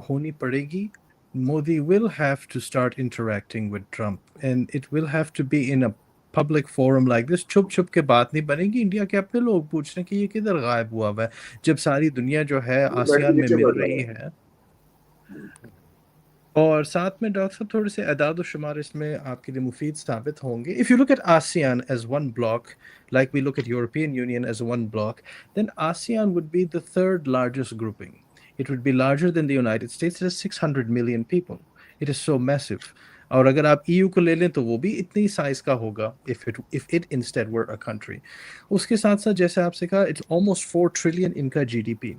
ہونی پڑے گی. Modi will have to start interacting with Trump, and it will have to be in a public forum like this. چھپ کے بات نہیں بنے گی. انڈیا کے اپنے لوگ پوچھ رہے ہیں کہ یہ کدھر غائب ہوا ہے, جب ساری دنیا جو ہے آسیان میں مل رہی ہے. اور ساتھ میں ڈاکٹر صاحب تھوڑے سے اعداد و شمار اس میں آپ کے لیے مفید ثابت ہوں گے. If you look at ASEAN as one block, like we look at European Union as one block, then ASEAN would be the 3rd largest grouping. It would be larger than the United States. It has 600 million people. It is so massive. اور اگر آپ EU کو لے لیں تو وہ بھی اتنی سائز کا ہوگا if it instead were a country. اس کے ساتھ ساتھ جیسے آپ سے کہا it's almost 4 trillion ان کا GDP.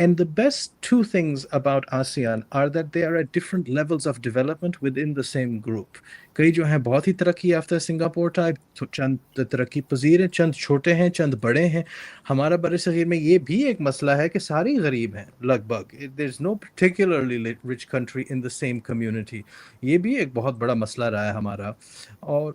And the best 2 things about ASEAN are that they are at different levels of development within the same group. کئی جو ہیں بہت ہی ترقی یافتہ سنگاپور ٹائپ, چند ترقی پذیر ہیں, چند چھوٹے ہیں, چند بڑے ہیں. ہمارا بر صغیر میں یہ بھی ایک مسئلہ ہے کہ سارے غریب ہیں لگ بھگ. there is no particularly rich country in the same community. یہ بھی ایک بہت بڑا مسئلہ رہا ہے ہمارا. اور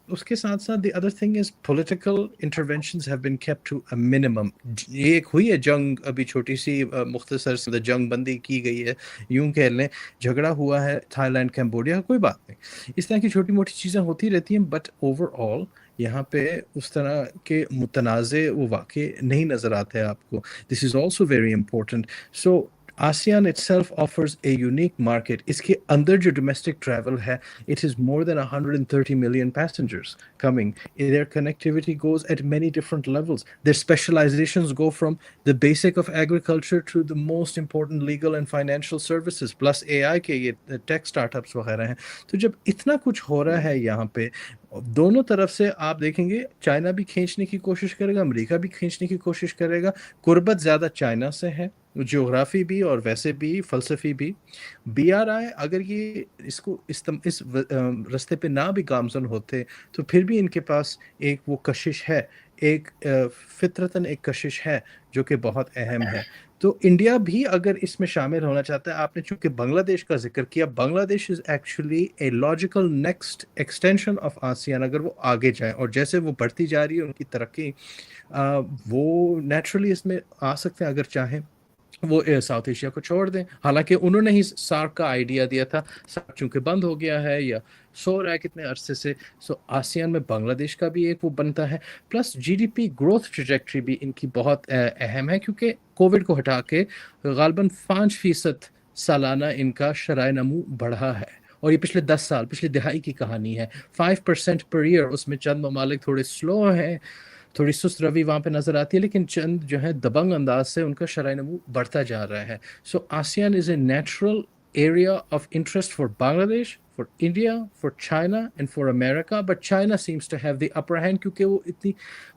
اس کے ساتھ ساتھ the other thing is political interventions have been kept to a minimum. یہ ایک ہوئی ہے جنگ, ابھی چھوٹی سی مختصر سے جنگ بندی کی گئی ہے, یوں کہہ لیں جھگڑا ہوا ہے تھائی لینڈ کمبوڈیا, کوئی بات نہیں. اس طرح کی چھوٹی موٹی چیزیں ہوتی رہتی ہیں, بٹ اوور آل یہاں پہ اس طرح کے متنازع وہ واقع نہیں نظر آتے آپ کو. This is also very important. So ASEAN itself offers a unique market. اس کے اندر جو domestic travel ہے, it is more than 130 million passengers coming. Their connectivity goes at many different levels. Their specializations go from the basic of agriculture to the most important legal and financial services, plus AI کے یہ tech startups وغیرہ ہیں. تو جب اتنا کچھ ہو رہا ہے یہاں پہ, دونوں طرف سے آپ دیکھیں گے چائنا بھی کھینچنے کی کوشش کرے گا, امریکہ بھی کھینچنے کی کوشش کرے گا. قربت زیادہ چائنا سے ہے, جغرافی بھی اور ویسے بھی فلسفی بھی. BRI اگر یہ اس رستے پہ نہ بھی گامزن ہوتے تو پھر بھی ان کے پاس ایک وہ کشش ہے, ایک فطرتاً ایک کشش ہے جو کہ بہت اہم ہے. تو انڈیا بھی اگر اس میں شامل ہونا چاہتا ہے. آپ نے چونکہ بنگلہ دیش کا ذکر کیا, بنگلہ دیش is actually a logical next extension of ASEAN. اگر وہ آگے جائیں اور جیسے وہ بڑھتی جا رہی ہے ان کی ترقی, وہ نیچرلی اس میں آ سکتے ہیں اگر چاہیں. وہ ساؤتھ ایشیا کو چھوڑ دیں, حالانکہ انہوں نے ہی سارک کا آئیڈیا دیا تھا. سارک چونکہ بند ہو گیا ہے یا سو رہا ہے کتنے عرصے سے, سو آسیان میں بنگلہ دیش کا بھی ایک وہ بنتا ہے. Plus G D P growth trajectory بھی ان کی بہت اہم ہے, کیونکہ کووڈ کو ہٹا کے غالباً 5% سالانہ ان کا شرائع نمو بڑھا ہے, اور یہ پچھلے 10 سال, پچھلی دہائی کی کہانی ہے. 5% پر ایئر. اس میں چند ممالک تھوڑے سلو ہیں, تھوڑی سست روی وہاں پہ نظر آتی ہے, لیکن چند جو ہے دبنگ انداز سے ان کا شرائع نمو بڑھتا جا رہا ہے. So ASEAN is a natural area of interest for Bangladesh, for India, for China and for America, but China seems to have the upper hand کیونکہ وہ اتنی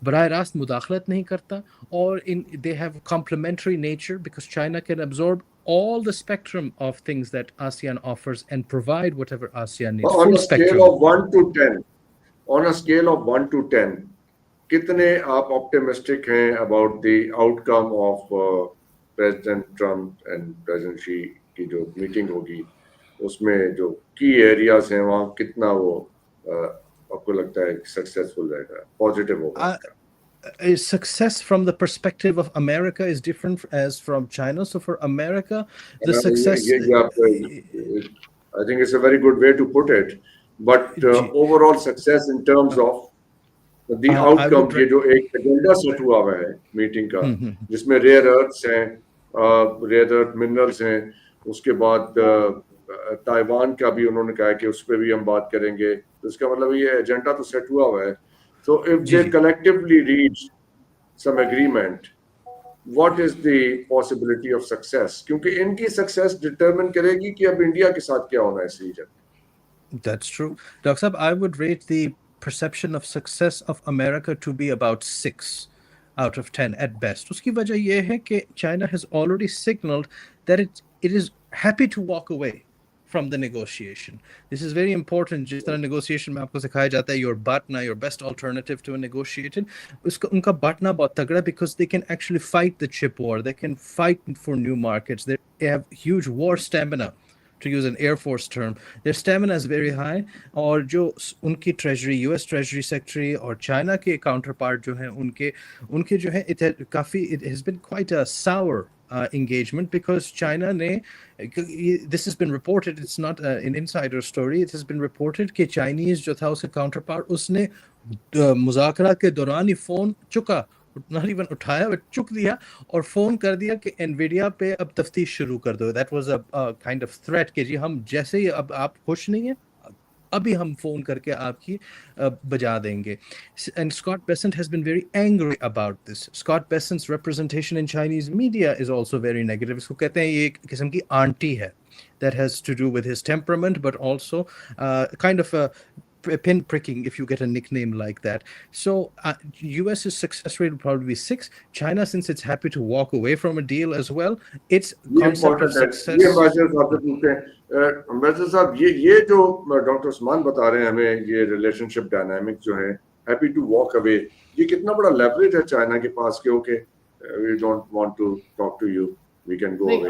براہ راست مداخلت نہیں کرتا, اور they have complementary nature because China can absorb all the spectrum of things that ASEAN offers and provide whatever ASEAN needs. On Full a spectrum. scale of 1 to 10, on a scale of 1 to 10, کتنے آپ optimistic ہیں about the outcome of President Trump and President Xi کی جو meeting ہوگی, اس میں جو کی areas ہیں وہاں کتنا وہ آپ کو لگتا ہے سکسیسفل رہے گا, پازیٹیو ہوگا؟ Success from the perspective of America is different as from China. So for America, the success... I think it's a very good way to put it. But overall success in terms of the outcome, یہ جو ایک agenda set ہوا ہوا ہے meeting کا, جس میں rear earths ہیں, ریئر ارتھ منرلس ہیں, اس کے بعد تائیوان کا بھی انہوں نے کہا کہ اس پہ بھی ہم بات کریں گے. تو اس کا مطلب یہ ایجنڈا تو سیٹ ہوا ہوا ہے. So if they collectively reach some agreement, what is the possibility of success? کیونکہ ان کی success determine کرے گی کہ اب انڈیا کے ساتھ کیا ہونا ہے اس region. That's true. Dr. Saab, I would rate the perception of success of America to be about 6 out of 10 at best. اس کی وجہ یہ ہے کہ China has already signaled that it is happy to walk away from the negotiation. This is very important. جس طرح negotiation میں آپ کو سکھایا جاتا ہے your butna, your best alternative to a negotiation, ان کا بٹنا بہت تگڑا because they can actually fight the chip war, they can fight for new markets, they have huge war stamina, to use an Air Force term. Their stamina is very high. اور جو ان کی treasury, U S treasury secretary اور China کے counter part جو ہیں ان کے جو ہے کافی it has been quite a sour engagement because China نے, this has been reported, it's not an insider story, it has been reported کہ چائنیز جو تھا اس کے کاؤنٹر پارٹ, اس نے مذاکرات کے دوران ہی فون چکا, not even اٹھایا بٹ چک دیا, اور فون کر دیا کہ انویڈیا پہ اب تفتیش شروع کر دو. That was a kind of threat کہ جی ہم جیسے ہی اب آپ خوش نہیں ہیں ابھی ہم فون کر کے آپ کی بجا دیں گے. And Scott Bessent has been very angry about this. Scott Bessent's representation in Chinese media is also very negative. اس کو کہتے ہیں یہ ایک قسم کی آنٹی ہے. That has to do with his temperament, but also kind of a pin pricking if you get a nickname like that. So US's success rate will probably be 6. China, since it's happy to walk away from a deal as well, its concept of success... ambassador صاحب, یہ جو doctor عثمان بتا رہے ہیں ہمیں, یہ relation شپ dynamic جو ہے ہیپی ٹو واک اوے, یہ کتنا بڑا لیوریج ہے چائنا کے پاس کہ okay we don't want to talk to you, we can go away.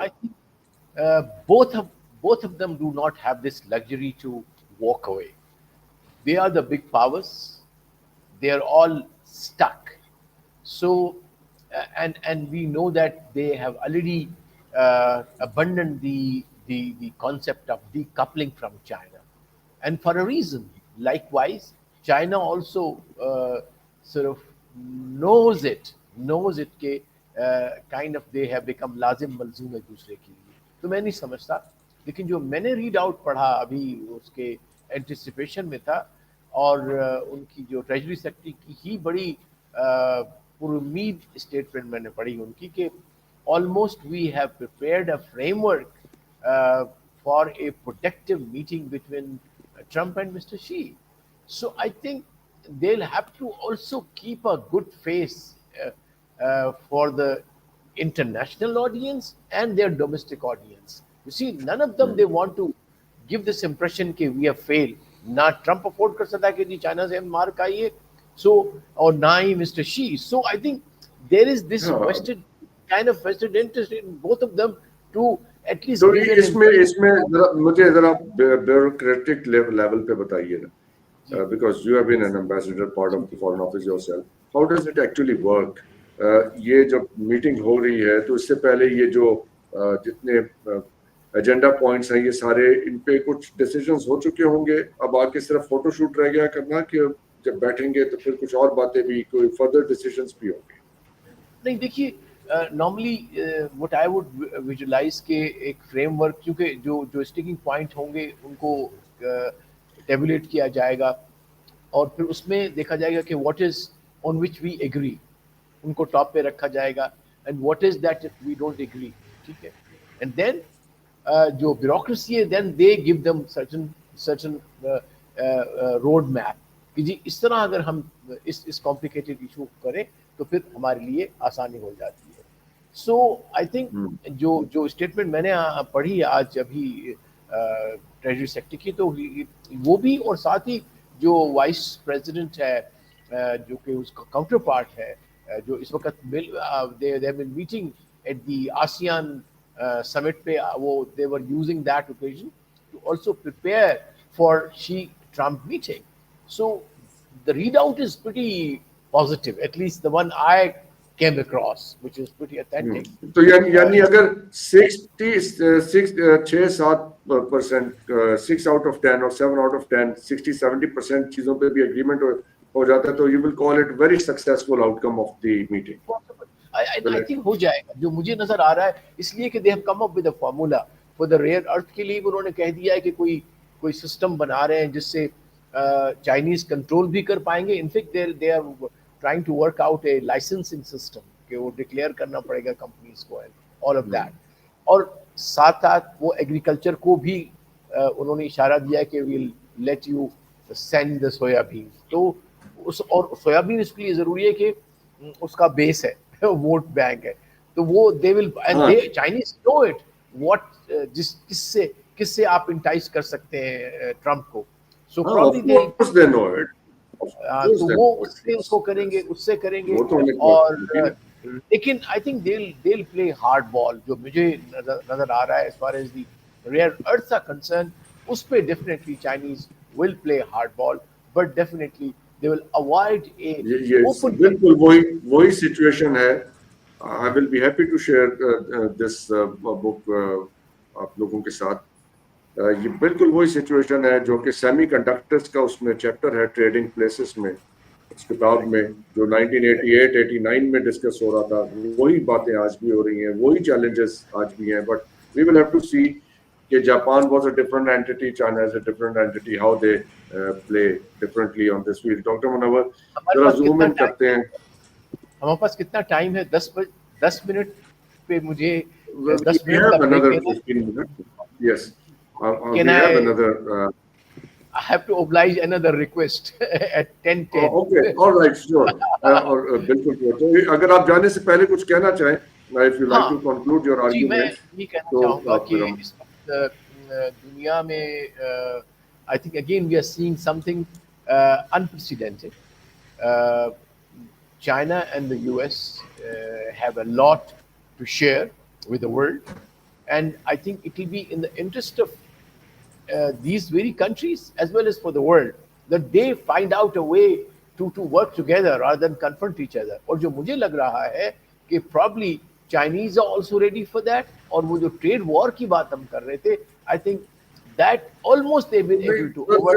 Both of them do not have this luxury to walk away. They are the big powers. They are all stuck. So, and we know that they have already abandoned the concept of decoupling from China, and for a reason. Likewise, China also sort of knows it کہ kind of they have become لازم ملزوم ایک دوسرے کے لیے. تو میں نہیں سمجھتا, لیکن جو میں نے ریڈ آؤٹ پڑھا ابھی اس کے اینٹیسپیشن میں تھا, اور ان کی جو ٹریجری سیکٹری کی ہی بڑی پر امید اسٹیٹمنٹ میں نے پڑھی ان کی کہ almost we have prepared a framework for a productive meeting between Trump and Mr. Xi. So I think they'll have to also keep a good face for the international audience and their domestic audience. You see, none of them they want to give this impression کہ we have failed. نہ Trump afford کر سکتا کہ جی China سے مار کھائیے, so اور نہ ہی mister Xi. So I think there is this vested kind of vested interest in both of them to at least तो give an इसमें impression. इसमें मुझे जरा bureaucratic level पे बताइए ना, because you have been an ambassador, part of the foreign office yourself. How does it actually work? ये जब मीटिंग हो रही है तो इससे पहले ये जो जितने एजेंडा पॉइंट्स हैं ये सारे इन पे कुछ डिसीजंस हो चुके होंगे, अब आके सिर्फ फोटो शूट रह गया करना कि जब बैठेंगे तो फिर कुछ और बातें भी, कोई फर्दर डिसीजंस भी होंगे? नहीं देखिए, normally what I would visualize के एक फ्रेमवर्क, क्योंकि जो जो स्टिकिंग पॉइंट होंगे उनको टेबुलेट किया जाएगा और फिर उसमें देखा जाएगा कि what is on which we agree, उनको टॉप पे रखा जाएगा, and what is that if we don't agree, ठीक है, एंड देन जो ब्यूरोक्रेसी है then they give them certain road map कि जी इस तरह अगर हम इस कॉम्प्लिकेटेड इशू करें तो फिर हमारे लिए आसानी हो जाती है. सो आई थिंक जो स्टेटमेंट मैंने पढ़ी आज अभी ट्रेजरी सेक्रेटरी की, तो वो भी, और साथ ही जो वाइस प्रेसिडेंट है जो कि उसका काउंटर पार्ट है, जो इस वक्त they have been meeting at the ASEAN summit पे, वो they were using that occasion to also prepare for Xi Trump meeting. So the readout is pretty positive, at least the one I came across, which is pretty authentic. तो यानी अगर 6-7% 6 out of 10 और 7 out of 10 60-70% चीजों पे भी agreement हो जाता है तो you will call it very successful outcome of the meeting. I think हो जाएगा, जो मुझे नजर आ रहा है, इसलिए कि they have come up with a formula for the rare earth के लिए. उन्होंने कह दिया है कि कोई सिस्टम बना रहे हैं जिससे चाइनीज कंट्रोल भी कर पाएंगे. In fact they are trying to work out a licensing system कि वो डिक्लेयर करना पड़ेगा कंपनीज को एंड ऑल ऑफ दैट. और साथ साथ वो एग्रीकल्चर को भी उन्होंने इशारा दिया है कि will let you send the soybean. तो उस और सोयाबीन इसके लिए जरूरी है कि उसका बेस है, वोट बैंक है, तो वो they will and they Chinese know it what किससे आप इंटाइस कर सकते हैं ट्रम्प को. So probably they know it. तो वो उसको करेंगे, उससे करेंगे, और लेकिन I think they'll play hard ball. जो मुझे नजर आ रहा है as far as the rare earths are concerned, उस पे definitely Chinese will play hard ball, but definitely they will avoid a open. बिल्कुल वही situation है. I will be happy to share this book आप लोगों के साथ. ये बिल्कुल वही सिचुएशन है जो कि सेमीकंडक्टर्स का उसमें चैप्टर है ट्रेडिंग प्लेसेस में, इस किताब में जो 1988-89 में डिस्कस हो रहा था. वही बातें आज भी हो रही हैं, वही चैलेंजेस आज भी हैं. But we will have to see कि Japan was a different entity, China is a different entity, how they play differently on this field. Doctor Munawwar जरा जूम इन करते हैं. हमारे पास कितना टाइम है? 10 मिनट पे मुझे 10 minute. Yes, can I have another I have to oblige another request at 10:10. Okay, all right, sure. और बिल्कुल. तो अगर आप जाने से पहले कुछ कहना चाहें, if you like to conclude your argument. मैं ये कहना चाहूँगा कि इस वक्त दुनिया में I think again we are seeing something unprecedented. China and the US have a lot to share with the world, and I think it will be in the interest of these very countries as well as for the world that they find out a way to work together rather than confront each other. और जो मुझे लग रहा है कि probably Chinese are also ready for that, और वो जो trade war की बात हम कर रहे थे, I think that almost they've been able to over.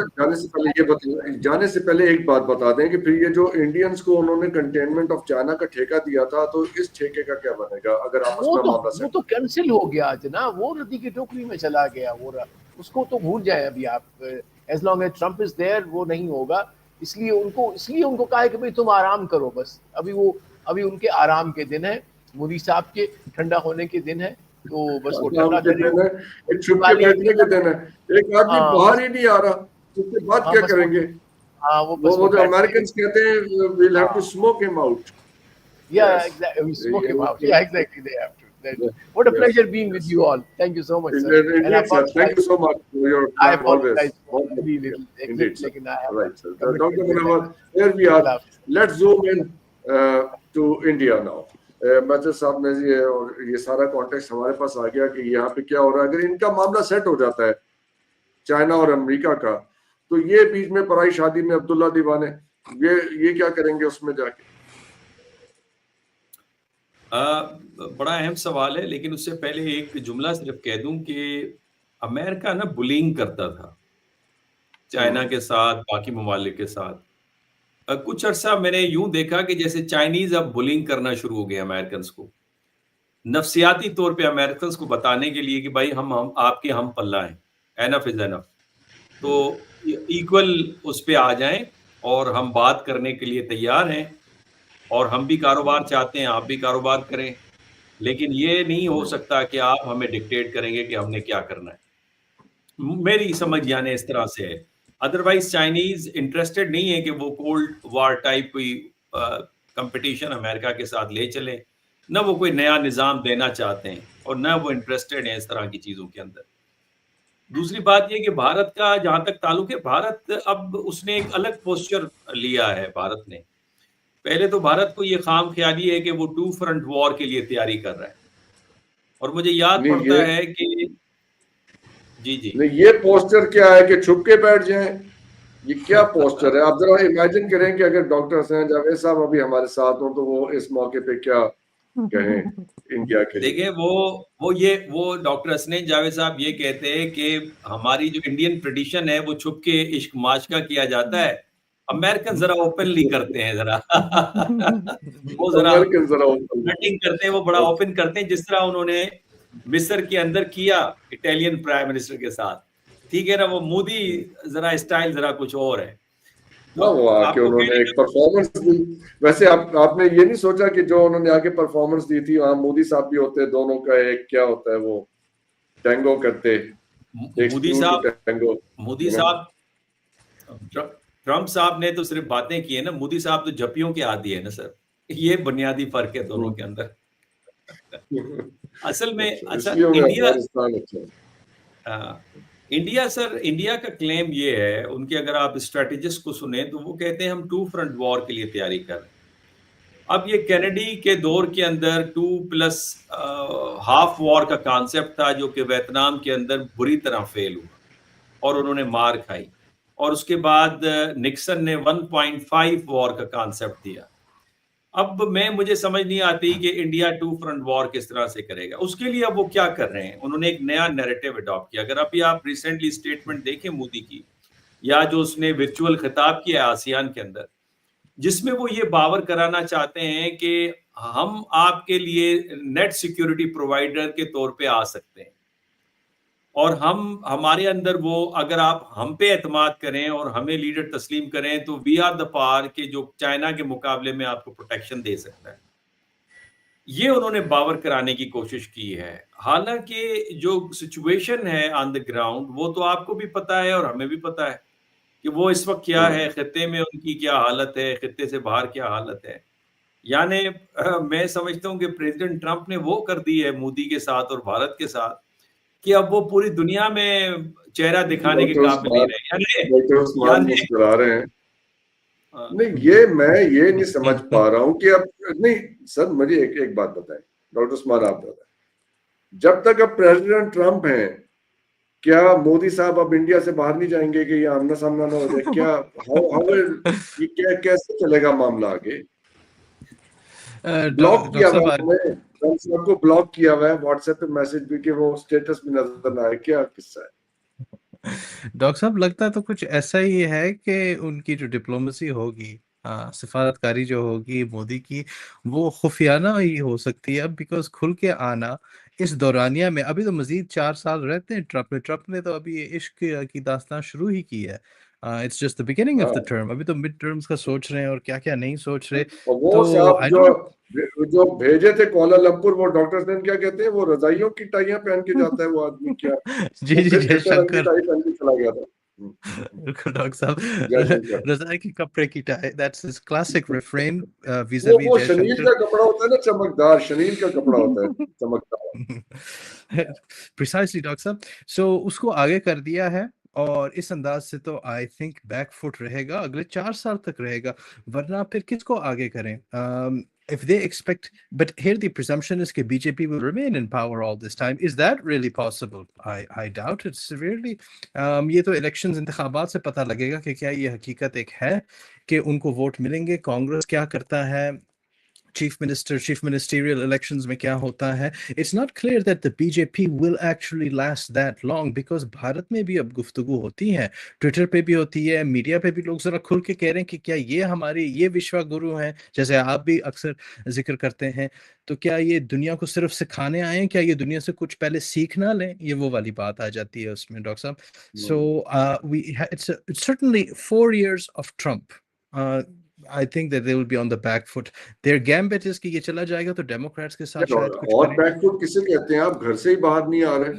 जाने से पहले एक बात बता दें कि फिर ये जो इंडियंस को उन्होंने कंटेनमेंट ऑफ चाइना का ठेका दिया था, तो इस ठेके का क्या बनेगा अगर आपस में मामला से? वो तो कैंसिल हो गया जना, वो नदी की टोकरी में चला गया, वो उसको तो भूल जाए अभी आप. As long as Trump is there वो नहीं होगा. इसलिए उनको कहा है कि भाई तुम आराम करो बस. अभी उनके आराम के दिन है, मोदी साहब के ठंडा होने के दिन है, तो बस वो ठंडा एक छुट्टी बैठने के दिन है. एक आदमी बाहर ही नहीं आ रहा, उसके बाद क्या करेंगे? वो जो अमेरिकन कहते हैं we'll have to smoke him out. Yeah, exactly. We smoke him out. Yeah, exactly. They have to. What a pleasure being with you all. Thank you so much, sir. Thank you so much for your time always. Indeed. Right, sir. Dr. Munawar, here we are. Let's zoom in to India now. मैथर साहब ने ये सारा context हमारे पास आ गया कि यहाँ पे क्या हो रहा है. अगर इनका मामला सेट हो जाता है चाइना और अमेरिका का, तो ये बीच में पराई शादी में अब्दुल्ला दीवाने ये क्या करेंगे उसमें जाके? बड़ा अहम सवाल है, लेकिन उससे पहले एक जुमला सिर्फ कह दूं कि अमेरिका ना बुलिंग करता था चाइना के साथ, बाकी ममालिक के साथ. कुछ अर्सा मैंने यूं देखा कि जैसे चाइनीज अब बुलिंग करना शुरू हो गए अमेरिकन को, नफ्सियाती तौर पे अमेरिकन को बताने के लिए कि भाई हम आपके हम पल्ला हैं, एनफ इज एनफ, तो इक्वल उस पे आ जाएं और हम बात करने के लिए तैयार हैं, और हम भी कारोबार चाहते हैं, आप भी कारोबार करें, लेकिन ये नहीं हो सकता कि आप हमें डिक्टेट करेंगे कि हमने क्या करना है. मेरी समझ यानी इस तरह से है. अदरवाइज चाइनीज इंटरेस्टेड नहीं है कि वो कोल्ड वार टाइप कोई कंपटीशन अमेरिका के साथ ले चले, न वो कोई नया निज़ाम देना चाहते हैं और न वो इंटरेस्टेड हैं इस तरह की चीज़ों के अंदर. दूसरी बात ये कि भारत का जहाँ तक ताल्लुक है, भारत अब उसने एक अलग पोस्चर लिया है. भारत ने पहले तो भारत को ये खाम ख्याली है कि वो 2 फ्रंट वॉर के लिए तैयारी कर रहा है, और मुझे याद पड़ता है कि जी नहीं, ये पोस्टर क्या है कि छुप के बैठ जाएं? ये क्या पोस्टर है? आप जरा इमेजिन करें कि अगर डॉक्टर हसनैन जावेद साहब अभी हमारे साथ हों तो वो इस मौके पे क्या कहें इंडिया के लिए? देखिए, वो डॉक्टर हसनैन जावेद साहब ये कहते हैं कि हमारी जो इंडियन ट्रेडिशन है वो छुप के इश्क माशका किया जाता है, अमेरिकन जरा ओपनली करते हैं, जरा वो जरा फ्लर्टिंग करते हैं, वो बड़ा ओपन करते हैं, जिस तरह उन्होंने मिस्र के अंदर किया इटालियन प्राइम मिनिस्टर के साथ. ठीक है ना, वो मोदी जरा स्टाइल जरा कुछ और है. कि उन्होंने एक परफॉर्मेंस दी. वैसे आपने ये नहीं सोचा कि जो उन्होंने आके परफॉर्मेंस दी थी, वहाँ मोदी साहब भी होते, दोनों का एक क्या होता है वो टैंगो करते. मोदी साहब ट्रम्प साहब ने तो सिर्फ बातें की है ना, मोदी साहब तो जपियों के आदी है ना सर. ये बुनियादी फर्क है दोनों के अंदर. असल में इंडिया का क्लेम ये है, उनके अगर आप स्ट्रेटेजिस्ट को सुने तो वो कहते हैं हम 2 फ्रंट वॉर के लिए तैयारी कर रहे हैं. अब ये कैनेडी के दौर के अंदर 2+हाफ वॉर का कॉन्सेप्ट था, जो कि वियतनाम के अंदर बुरी तरह फेल हुआ और उन्होंने मार खाई, और उसके बाद निक्सन ने 1.5 वॉर का कॉन्सेप्ट दिया. अब मुझे समझ नहीं आती कि इंडिया 2 फ्रंट वॉर किस तरह से करेगा. उसके लिए अब वो क्या कर रहे हैं, उन्होंने एक नया नैरेटिव अडॉप्ट किया. अगर अभी आप रिसेंटली स्टेटमेंट देखें मोदी की, या जो उसने वर्चुअल खिताब किया आसियान के अंदर, जिसमें वो ये बावर कराना चाहते हैं कि हम आपके लिए नेट सिक्योरिटी प्रोवाइडर के तौर पे आ सकते हैं, और हमारे अंदर वो, अगर आप हम पे एतमाद करें और हमें लीडर तस्लीम करें, तो वी आर द पावर के जो चाइना के मुकाबले में आपको प्रोटेक्शन दे सकता है. ये उन्होंने बावर कराने की कोशिश की है. हालांकि जो सिचुएशन है ऑन द ग्राउंड, वो तो आपको भी पता है और हमें भी पता है कि वो इस वक्त क्या है, खित्ते में उनकी क्या हालत है, खित्ते से बाहर क्या हालत है. यानी मैं समझता हूँ कि प्रेसिडेंट ट्रंप ने वो कर दी है मोदी के साथ और भारत के साथ कि अब वो पूरी दुनिया में चेहरा दिखाने के काबिल नहीं रहे. मुस्कुरा रहे हैं. नहीं, मैं ये नहीं समझ पा रहा हूँ कि अब नहीं सर, मुझे एक बात बताएं डॉक्टर उस्मान, आप बताएं, जब तक अब प्रेसिडेंट ट्रंप हैं, क्या मोदी साहब अब इंडिया से बाहर नहीं जाएंगे कि ये आमना सामना ना हो जाए? क्या ये कैसे चलेगा मामला आगे? ब्लॉक किया हुआ है, सबको ब्लॉक किया हुआ है व्हाट्सएप पे मैसेज भी कि वो स्टेटस में नजर ना आए. क्या किस्सा है डॉक्टर साहब? लगता तो कुछ ऐसा ही है कि उनकी जो डिप्लोमेसी होगी, सिफारतकारी जो होगी मोदी की, वो खुफियाना ही हो सकती है. अब बिकॉज खुल के आना इस दौरानिया में, अभी तो मजीद 4 साल रहते हैं ट्रंप ने तो अभी इश्क की दास्तान शुरू ही की है. It's just the beginning of the term. अभी तो मिड टर्म्स का सोच रहे हैं और क्या क्या नहीं सोच रहे. वो साहब जो भेजे थे कोलालंपुर, वो डॉक्टर ने क्या कहते हैं, वो रजाइयों की टाइयां पहन के जाता है वो आदमी. क्या जी जयशंकर चला गया था. बिल्कुल डॉक्टर साहब, रजाई के कपड़े की tie, that's his classic refrain vis-a-vis वो शनील का कपड़ा होता है ना, चमकदार. शनील का कपड़ा होता है चमकदार. प्रिसाइसली डॉक्टर साहब. सो उसको आगे कर दिया है, और इस अंदाज से तो आई थिंक बैकफुट रहेगा, अगले 4 साल तक रहेगा. वरना फिर किसको आगे करें? if they expect, but here the presumption is that BJP will remain in power all this time. Is that really possible? I doubt it severely. یہ تو elections انتخابات سے پتہ لگے گا کہ کیا یہ حقیقت ایک ہے کہ ان کو ووٹ ملیں گے. کانگریس کیا کرتا ہے, چیف منسٹریل الیکشنز میں کیا ہوتا ہے. It's not clear that the B J P will actually last that long, because Bharat میں بھی اب گفتگو ہوتی ہے, ٹویٹر پہ بھی ہوتی ہے, میڈیا پہ بھی لوگ ذرا کھل کے کہہ رہے ہیں کہ کیا یہ ہماری یہ وشوا گرو ہیں, جیسے آپ بھی اکثر ذکر کرتے ہیں, تو کیا یہ دنیا کو صرف سکھانے آئے ہیں, کیا یہ دنیا سے کچھ پہلے سیکھ نہ لیں. یہ وہ والی بات آ جاتی ہے اس میں ڈاکٹر صاحب. سو it's certainly 4 years of Trump. I think that they will be on the back foot. Their gambit is کہ یہ چلا جائے گا تو ڈیموکریٹس کے ساتھ شاید کچھ اور بیک فٹ کسے کہتے ہیں, آپ گھر سے ہی باہر نہیں آ رہے.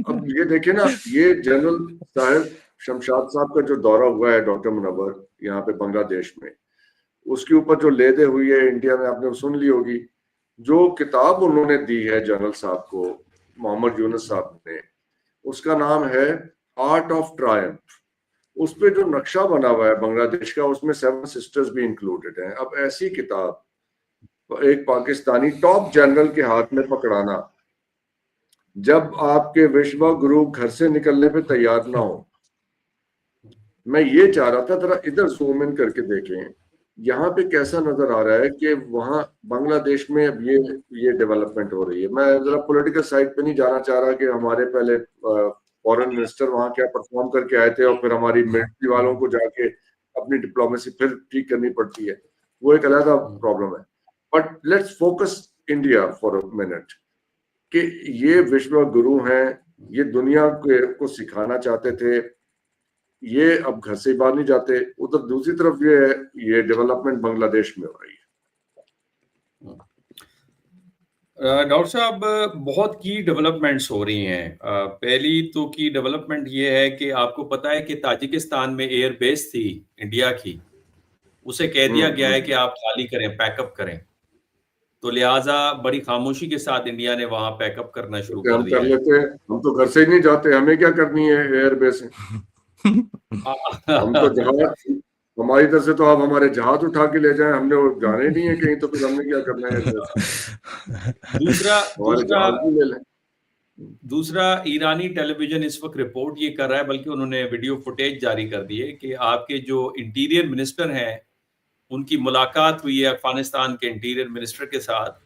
اب یہ دیکھیں نا, یہ جنرل صاحب شمشاد صاحب کا جو دورہ ہوا ہے ڈاکٹر منور یہاں پہ بنگلہ دیش میں, اس کے اوپر جو لیدے ہوئی ہے انڈیا میں, آپ نے سن لی ہوگی. جو کتاب انہوں نے دی ہے جنرل صاحب کو, محمد یونس صاحب نے, اس کا نام ہے آرٹ آف ٹرائمف. اس پہ جو نقشہ بنا ہوا ہے بنگلہ دیش کا, اس میں 7 سسٹرز بھی انکلوڈڈ ہیں. اب ایسی کتاب ایک پاکستانی ٹاپ جنرل کے ہاتھ میں پکڑانا, جب آپ کے وشوا گرو گھر سے نکلنے پہ تیار نہ ہو. میں یہ چاہ رہا تھا ذرا ادھر زوم ان کر کے دیکھیں یہاں پہ کیسا نظر آ رہا ہے کہ وہاں بنگلہ دیش میں اب یہ ڈیولپمنٹ ہو رہی ہے. میں ذرا پولیٹیکل سائڈ پہ نہیں جانا چاہ رہا کہ ہمارے پہلے فورن منسٹر وہاں کیا پرفارم کر کے آئے تھے, اور پھر ہماری ملٹری والوں کو جا کے اپنی ڈپلومیسی پھر ٹھیک کرنی پڑتی ہے, وہ ایک علیحدہ پرابلم ہے. But let's focus India for a minute کہ یہ وشوا گرو ہیں, یہ دنیا کو سکھانا چاہتے تھے, یہ اب گھر سے باہر نہیں جاتے. ادھر دوسری طرف یہ ڈیولپمنٹ بنگلہ دیش میں ہو رہی ہے. ڈاکٹر صاحب بہت کی ڈیولپمنٹس ہو رہی ہیں. پہلی تو کی ڈیولپمنٹ یہ ہے کہ آپ کو پتا ہے کہ تاجکستان میں ایئر بیس تھی انڈیا کی, اسے کہہ دیا گیا ہے کہ آپ خالی کریں, پیک اپ کریں. تو لہٰذا بڑی خاموشی کے ساتھ انڈیا نے وہاں پیک اپ کرنا شروع کر دیا. ہم تو گھر سے ہی نہیں جاتے, ہمیں کیا کرنی ہے ایئر بیس. ہم تو جہاز, ہماری طرف سے تو آپ ہمارے جہاز اٹھا کے لے جائیں, ہم نے وہ جانے نہیں ہے کہیں, تو پھر ہم نے کیا کرنا ہے. دوسرا ایرانی ٹیلی ویژن اس وقت رپورٹ یہ کر رہا ہے, بلکہ انہوں نے ویڈیو فوٹیج جاری کر دی ہے کہ آپ کے جو انٹیریئر منسٹر ہیں ان کی ملاقات ہوئی ہے افغانستان کے انٹیریئر منسٹر کے ساتھ,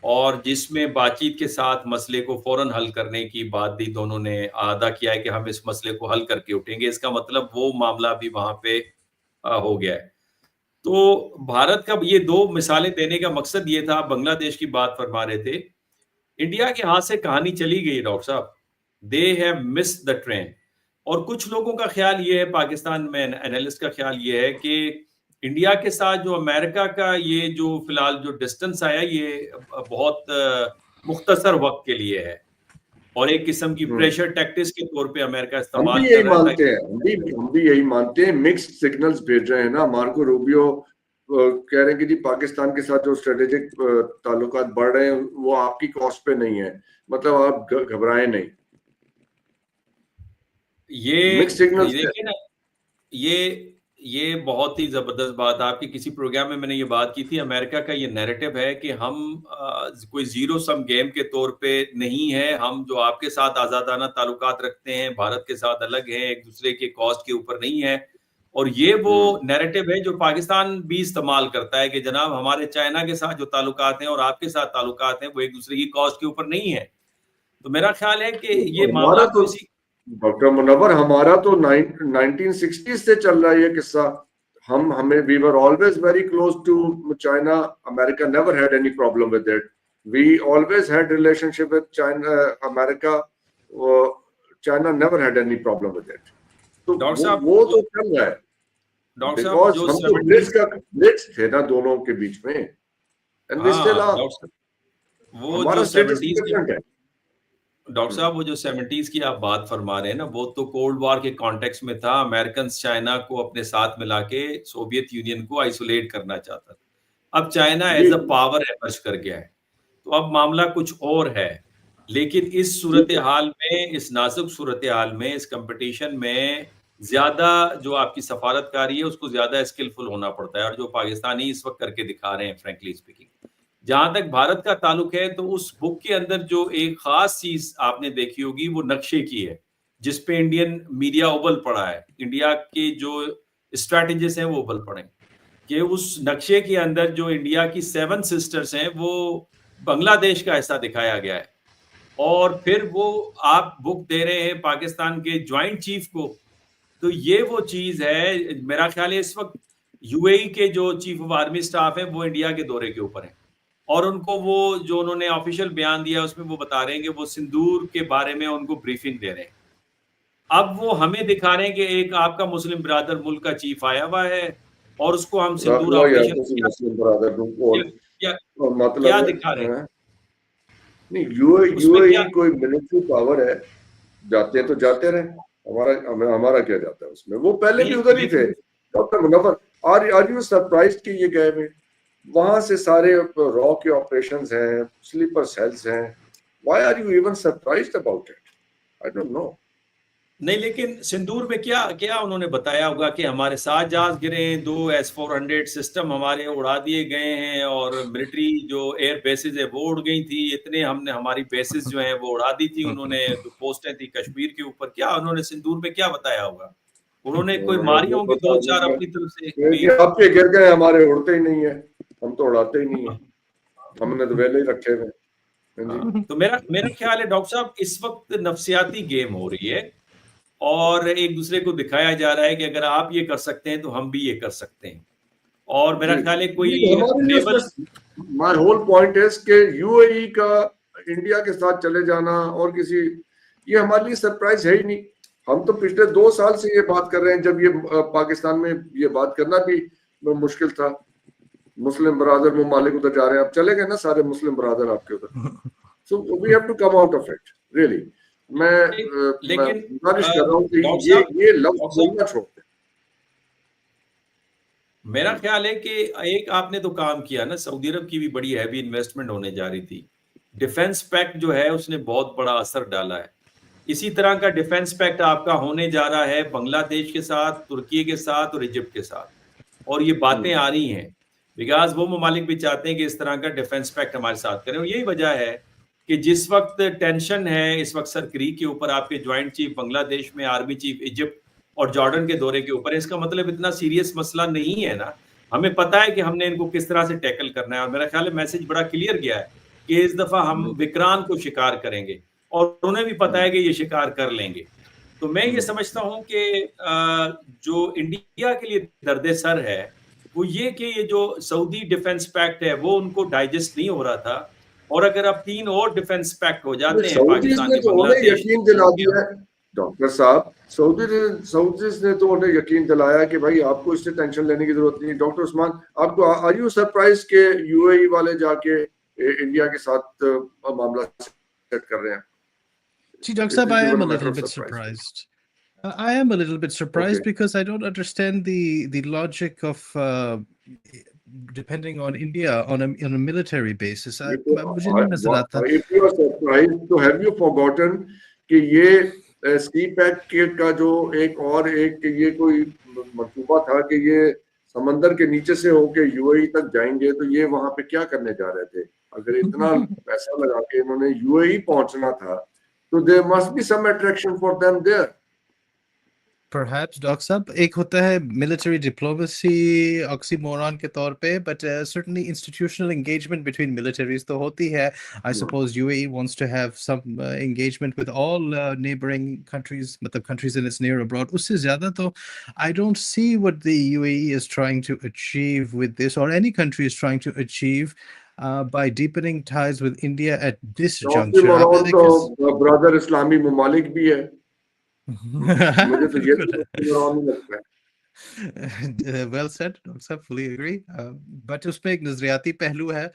اور جس میں بات چیت کے ساتھ مسئلے کو فوراً حل کرنے کی بات دی. دونوں نے اعادہ کیا ہے کہ ہم اس مسئلے کو حل کر کے اٹھیں گے. اس کا مطلب وہ معاملہ بھی وہاں پہ ہو گیا ہے. تو بھارت کا یہ 2 مثالیں دینے کا مقصد یہ تھا. بنگلہ دیش کی بات فرما رہے تھے, انڈیا کے ہاتھ سے کہانی چلی گئی ڈاکٹر صاحب. They have missed the train. اور کچھ لوگوں کا خیال یہ ہے, پاکستان میں اینالسٹ کا خیال یہ ہے کہ انڈیا کے ساتھ جو امریکہ کا یہ جو فی الحال جو ڈسٹنس آیا, یہ بہت مختصر وقت کے لیے ہے, اور ایک قسم کی پریشر ٹیکٹکس کے طور پہ امریکہ استعمال کر رہا ہے. ہم بھی یہی مانتے ہیں, مکسڈ سگنلز بھیج رہے ہیں نا. مارکو روبیو کہہ رہے ہیں کہ جی پاکستان کے ساتھ جو اسٹریٹجک تعلقات بڑھ رہے ہیں وہ آپ کی کاسٹ پہ نہیں ہے, مطلب آپ گھبرائیں نہیں. یہ بہت ہی زبردست بات. آپ کی کسی پروگرام میں نے یہ بات کی تھی, امریکہ کا یہ نیریٹو ہے کہ ہم کوئی زیرو سم گیم کے طور پہ نہیں ہے, ہم جو آپ کے ساتھ آزادانہ تعلقات رکھتے ہیں بھارت کے ساتھ الگ ہیں, ایک دوسرے کے کاسٹ کے اوپر نہیں ہے. اور یہ وہ نیریٹو ہے جو پاکستان بھی استعمال کرتا ہے کہ جناب ہمارے چائنا کے ساتھ جو تعلقات ہیں اور آپ کے ساتھ تعلقات ہیں وہ ایک دوسرے کی کاسٹ کے اوپر نہیں ہے. تو میرا خیال ہے کہ یہ معاملہ تو ڈاکٹر منور ہمارا تو 1960s سے چل رہا ہے یہ قصہ. ہمیں we were always very close to China. America never had any problem with it. We always had relationship with China. America, China never had any problem with it. تو وہ تو چل رہا ہے. ڈاکٹر صاحب جو بلٹس تھے نا دونوں کے بیچ میں, and we still are. وہ جو 70s ہے ڈاکٹر صاحب, وہ جو 70s کی آپ بات فرما رہے ہیں نا, وہ تو کولڈ وار کے کانٹیکس میں تھا. امریکنز چائنا کو اپنے ساتھ ملا کے سوویت یونین کو آئسولیٹ کرنا چاہتا تھا. اب China as a power emerge کر گیا ہے, تو اب معاملہ کچھ اور ہے. لیکن اس صورتحال میں, اس نازک صورتحال میں, اس کمپٹیشن میں زیادہ جو آپ کی سفارتکاری ہے اس کو زیادہ اسکلفل ہونا پڑتا ہے, اور جو پاکستانی اس وقت کر کے دکھا رہے ہیں فرینکلی اسپیکنگ. جہاں تک بھارت کا تعلق ہے تو اس بک کے اندر جو ایک خاص چیز آپ نے دیکھی ہوگی وہ نقشے کی ہے, جس پہ انڈین میڈیا ابل پڑا ہے, انڈیا کے جو اسٹریٹجسٹ ہیں وہ ابل پڑے ہیں, کہ اس نقشے کے اندر جو انڈیا کی 7 سسٹرز ہیں وہ بنگلہ دیش کا حصہ دکھایا گیا ہے, اور پھر وہ آپ بک دے رہے ہیں پاکستان کے جوائنٹ چیف کو. تو یہ وہ چیز ہے, میرا خیال ہے اس وقت یو اے ای کے جو چیف آف آرمی اسٹاف ہیں وہ انڈیا کے دورے کے اوپر ہیں, اور ان کو وہ جو انہوں نے آفیشیل بیان دیا اس میں وہ بتا رہے ہیں کہ وہ سندور کے بارے میں ان کو بریفنگ دے رہے ہیں. اب وہ ہمیں دکھا رہے ہیں کہ ایک آپ کا مسلم برادر ملک کا چیف آیا ہوا ہے اور اس کو ہم سندور آپریشن مسلم برادر کو کیا مطلب دکھا رہے ہیں. نہیں, یو اے ای کوئی ملٹری پاور ہے, جاتے ہیں تو جاتے رہے, ہمارا کیا جاتا ہے اس میں, وہ پہلے بھی ادھر ہی تھے. Doctor Munawar, are you surprised کہ یہ گئے ہوئے وہاں سے سارے را کے آپریشنز ہیں, سلیپر سیلز ہیں, why are you even surprised about it? I don't know. نہیں, لیکن سندور میں کیا انہوں نے بتایا ہوگا کہ ہمارے 7 جہاز گرے ہیں, 2 S-400 سسٹم ہمارے اڑا دیے گئے ہیں, اور ملٹری جو ایئر بیسز ہے وہ اڑ گئی تھی, اتنے ہم نے ہماری بیسز جو ہیں وہ اڑا دی تھی انہوں نے, جو پوسٹیں تھی کشمیر کے اوپر. کیا انہوں نے سندور میں کیا بتایا ہوگا؟ انہوں نے کوئی ماری ہوں گی 2-4 اپنی طرف سے. آپ کے گر گئے, ہمارے اڑتے ہی نہیں ہیں, ہم تو اڑاتے ہی نہیں ہیں, ہم نے تو ویلے ہی رکھے ہوئے. تو میرا خیال ہے ڈاکٹر صاحب اس وقت نفسیاتی گیم ہو رہی ہے, اور ایک دوسرے کو دکھایا جا رہا ہے کہ اگر آپ یہ کر سکتے ہیں تو ہم بھی یہ کر سکتے ہیں. اور میرا خیال ہے کوئی مائی ہول پوائنٹ ہے کہ یو اے ای کا انڈیا کے ساتھ چلے جانا اور کسی, یہ ہمارے لیے سرپرائز ہے ہی نہیں. ہم تو پچھلے 2 سال سے یہ بات کر رہے ہیں, جب یہ پاکستان میں یہ بات کرنا بھی مشکل تھا. مسلم برادر ممالک ادھر جا رہے ہیں, اب چلے گئے نا سارے مسلم برادر آپ کے ادھر. So we have to come out of it really. میں گزارش کر رہا ہوں کہ یہ لفظ بولنا چھوڑ دیں. میرا خیال ہے کہ ایک آپ نے تو کام کیا نا, سعودی عرب کی بھی بڑی ہیوی انویسٹمنٹ ہونے جا رہی تھی, ڈیفنس پیکٹ جو ہے اس نے بہت بڑا اثر ڈالا ہے. اسی طرح کا ڈیفنس پیکٹ آپ کا ہونے جا رہا ہے بنگلہ دیش کے ساتھ, ترکی کے ساتھ اور ایجپٹ کے ساتھ, اور یہ باتیں آ رہی ہیں بیکاز وہ ممالک بھی چاہتے ہیں کہ اس طرح کا ڈیفنس پیکٹ ہمارے ساتھ کریں. اور یہی وجہ ہے کہ جس وقت ٹینشن ہے اس وقت سر کریک کے اوپر, آپ کے جوائنٹ چیف بنگلہ دیش میں, آرمی چیف ایجپٹ اور جارڈن کے دورے کے اوپر, اس کا مطلب اتنا سیریس مسئلہ نہیں ہے نا. ہمیں پتا ہے کہ ہم نے ان کو کس طرح سے ٹیکل کرنا ہے, اور میرا خیال ہے میسج بڑا کلیئر گیا ہے کہ اس دفعہ ہم وکران کو شکار کریں گے, اور انہیں بھی پتا ہے کہ یہ شکار کر لیں گے. تو میں یہ سمجھتا ہوں کہ جو انڈیا کے لیے درد سر ہے وہ یہ کہ یہ جو سعودی ڈیفنس پیکٹ ہے وہ ان کو ڈائجسٹ نہیں ہو رہا تھا, اور اگر اب 3 اور ڈیفنس پیکٹ ہو جاتے ہیں پاکستان کے, بنگلہ دیش یقین دلا دیا ہے ڈاکٹر صاحب, سعودیز نے تو انہیں یقین دلایا کہ بھائی آپ کو اس سے ٹینشن لینے کی ضرورت نہیں. ڈاکٹر عثمان, آپ کو آر یو سرپرائز کہ یو اے ای والے جا کے انڈیا کے ساتھ معاملہ سیٹ کر رہے ہیں؟ جی ڈاکٹر صاحب, I am a little bit surprised. I am a little bit surprised because I don't understand the logic of depending on India on a military basis. مجھے نہیں نظر آتا. If you are surprised, so have you forgotten کہ یہ سی pack کا جو ایک یہ کوئی منصوبہ تھا کہ یہ سمندر کے نیچے سے ہو کے یو اے ای تک جائیں گے, تو یہ وہاں پہ کیا کرنے جا رہے تھے؟ اگر اتنا پیسہ لگا کے انہوں نے یو اے ای پہنچنا تھا تو there must be some attraction for them there. Perhaps doctor صاحب, ایک ہوتا ہے military diplomacy oxymoron کے طور پہ, but certainly institutional engagement between militaries تو ہوتی ہے. I suppose UAE wants to have some engagement with all neighboring countries, مطلب countries in its near abroad. اس سے زیادہ تو I don't see what the UAE is trying to achieve with this, or any country is trying to achieve by deepening ties with India at this juncture. تو برادر اسلامی ممالک بھی ہے. مجھے تو یہ نہیں لگتا ہے. well said, Dr. fully agree. But اس میں ایک نظریاتی پہلو ہے,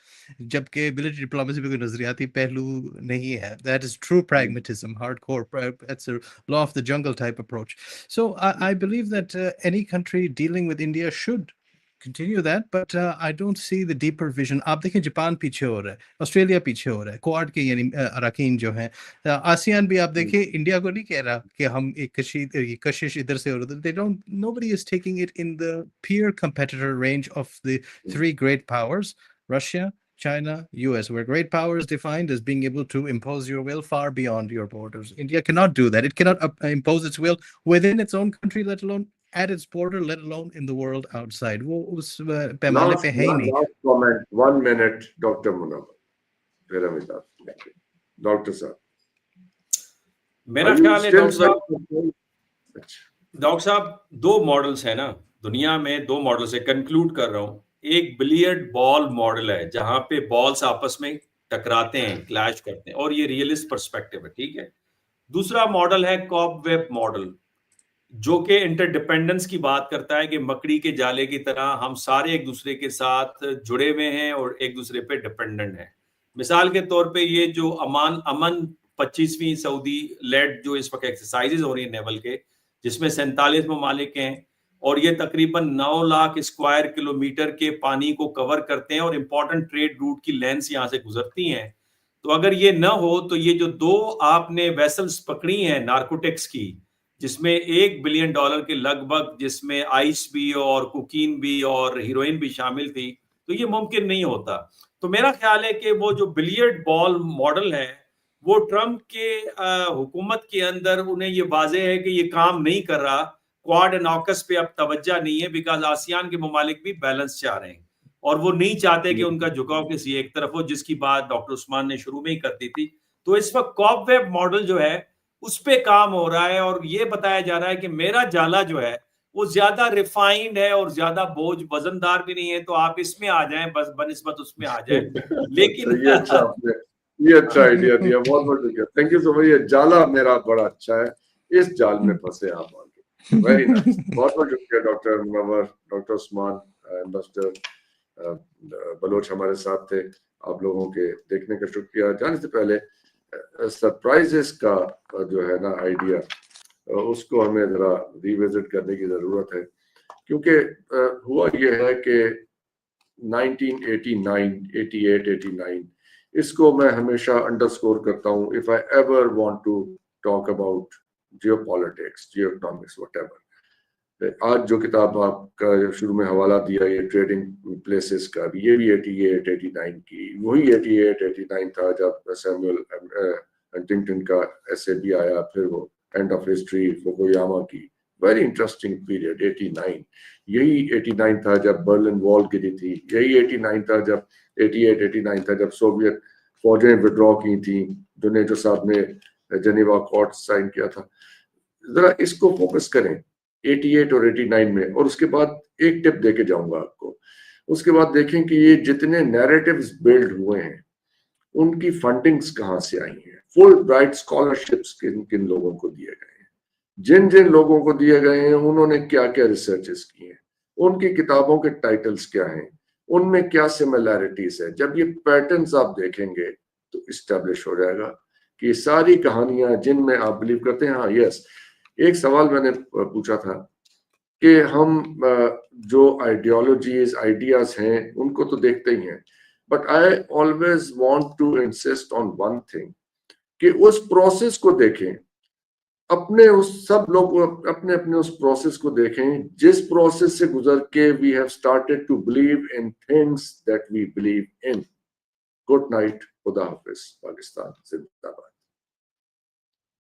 جبکہ military diplomacy میں کوئی نظریاتی پہلو نہیں ہے. That is true pragmatism, hardcore, that's a law of the jungle type approach. So I believe that any country dealing with India should continue that, but I don't see the deeper vision. आप देखें Japan पीछे हो रहा है, Australia पीछे हो रहा है, क्वाड के यानी अरकान जो हैं, आसियान भी आप देखें इंडिया को नहीं कह रहा कि हम एक कशिश इधर से और उधर. They don't. Nobody is taking it in the peer competitor range of the three great powers: Russia, China, US, where great power is defined as being able to impose your will far beyond your borders. India cannot do that. It cannot impose its will within its own country, let alone at its border, let alone in the world outside. वो उस पैमाने पे है ही नहीं. Last comment, 1 minute, Dr. Munawar. फिर Amitabh. Doctor साहब. मेरा ख्याल है डॉक्टर साहब 2 मॉडल्स है ना दुनिया में, 2 मॉडल से कंक्लूड कर रहा हूँ. एक बिलियर्ड बॉल मॉडल है जहां पे बॉल्स आपस में टकराते हैं, क्लैश करते हैं, और ये रियलिस्ट पर्सपेक्टिव है, ठीक है. दूसरा मॉडल है कॉबवेब मॉडल, जो कि इंटरडिपेंडेंस की बात करता है कि मकड़ी के जाले की तरह हम सारे एक दूसरे के साथ जुड़े हुए हैं और एक दूसरे पे डिपेंडेंट हैं. मिसाल के तौर पे ये जो अमन 25वीं सऊदी लेड जो इस वक्त एक्सरसाइजेज हो रही है नेवल के, जिसमें 47 ममालिक हैं और ये तकरीबन 9 लाख स्क्वायर किलोमीटर के पानी को कवर करते हैं और इंपॉर्टेंट ट्रेड रूट की लेंस यहाँ से गुजरती हैं. तो अगर ये न हो तो ये जो 2 आपने वेसल्स पकड़ी हैं नार्कोटिक्स की, जिसमें $1 बिलियन के लगभग, जिसमें आइस भी और कोकीन भी और हीरोइन भी शामिल थी, तो ये मुमकिन नहीं होता. तो मेरा ख्याल है कि वो जो बिलियर्ड बॉल मॉडल है वो ट्रम्प के हुकूमत के अंदर उन्हें ये वाज़ेह है कि ये काम नहीं कर रहा. क्वाड एंड ऑकस पे अब तवज्जो नहीं है, बिकॉज आसियान के ममालिक भी बैलेंस चाह रहे हैं और वो नहीं चाहते कि उनका झुकाव किसी एक तरफ हो, जिसकी बात डॉक्टर उस्मान ने शुरू में ही कर दी थी. तो इस वक्त कॉबवेब मॉडल जो है उस पे काम हो रहा है और ये बताया जा रहा है कि मेरा जाला जो है वो ज्यादा रिफाइंड है और ज्यादा बोझ वजनदार भी नहीं है, तो आप इसमें आ जाएं, बस बनिस्बत उसमें आ जाएं. लेकिन ये अच्छा आइडिया दिया, बहुत बहुत शुक्रिया, थैंक यू सो मच. ये जाला मेरा बड़ा अच्छा है, इस जाल में फंसे आप आगे. Very nice. बहुत बहुत शुक्रिया doctor Munawar, doctor Usman, ambassador Baloch हमारे साथ थे. आप लोगों के देखने का शुक्रिया. जाने से पहले सरप्राइजेस का जो है ना आइडिया, उसको हमें जरा रिविजिट करने की जरूरत है, क्योंकि हुआ ये है कि 1989, 88, 89 इसको मैं हमेशा अंडरस्कोर करता हूँ. If I ever want to talk about geopolitics, geoeconomics, whatever. आज जो किताब आपका शुरू में हवाला दिया, ये ट्रेडिंग प्लेसेस का, ये भी 88, 89 की, वही 88, 89 था जब सैमुअल हंटिंगटन का ऐसे भी आया. फिर वो एंड ऑफ हिस्ट्री फुकुयामा की, वेरी इंटरेस्टिंग पीरियड 89. यही 89 था जब बर्लिन वॉल गिरी थी. यही 89 था जब 88, 89 था जब सोवियत फौजें विड्रॉ की थी, डोनेटो साहब ने जेनेवा अकॉर्ड साइन किया था. जरा इसको फोकस करें 88 और 89 में, और उसके बाद एक टिप देके जाऊंगा आपको. उसके बाद देखें कि ये जितने नैरेटिव्स बिल्ड हुए हैं उनकी फंडिंग्स कहाँ से आई हैं. फुल ब्राइट स्कॉलरशिप्स किन किन लोगों को दिए गए हैं, जिन जिन लोगों को दिए गए हैं उन्होंने क्या क्या रिसर्चेस की हैं, उनकी किताबों के टाइटल्स क्या हैं, उनमें क्या सिमिलैरिटीज है. जब ये पैटर्न्स आप देखेंगे तो इस्टेब्लिश हो जाएगा कि ये सारी कहानियां जिनमें आप बिलीव करते हैं. हाँ, यस, एक सवाल मैंने पूछा था कि हम जो आइडियोलॉजीज, आइडियाज हैं उनको तो देखते ही हैं, but I always want to insist on one thing, कि उस प्रोसेस को देखें, अपने उस सब लोग अपने अपने उस प्रोसेस को देखें जिस प्रोसेस से गुजर के we have started to believe in things that we believe in. Good night, खुदा हाफिज, पाकिस्तान जिंदाबाद.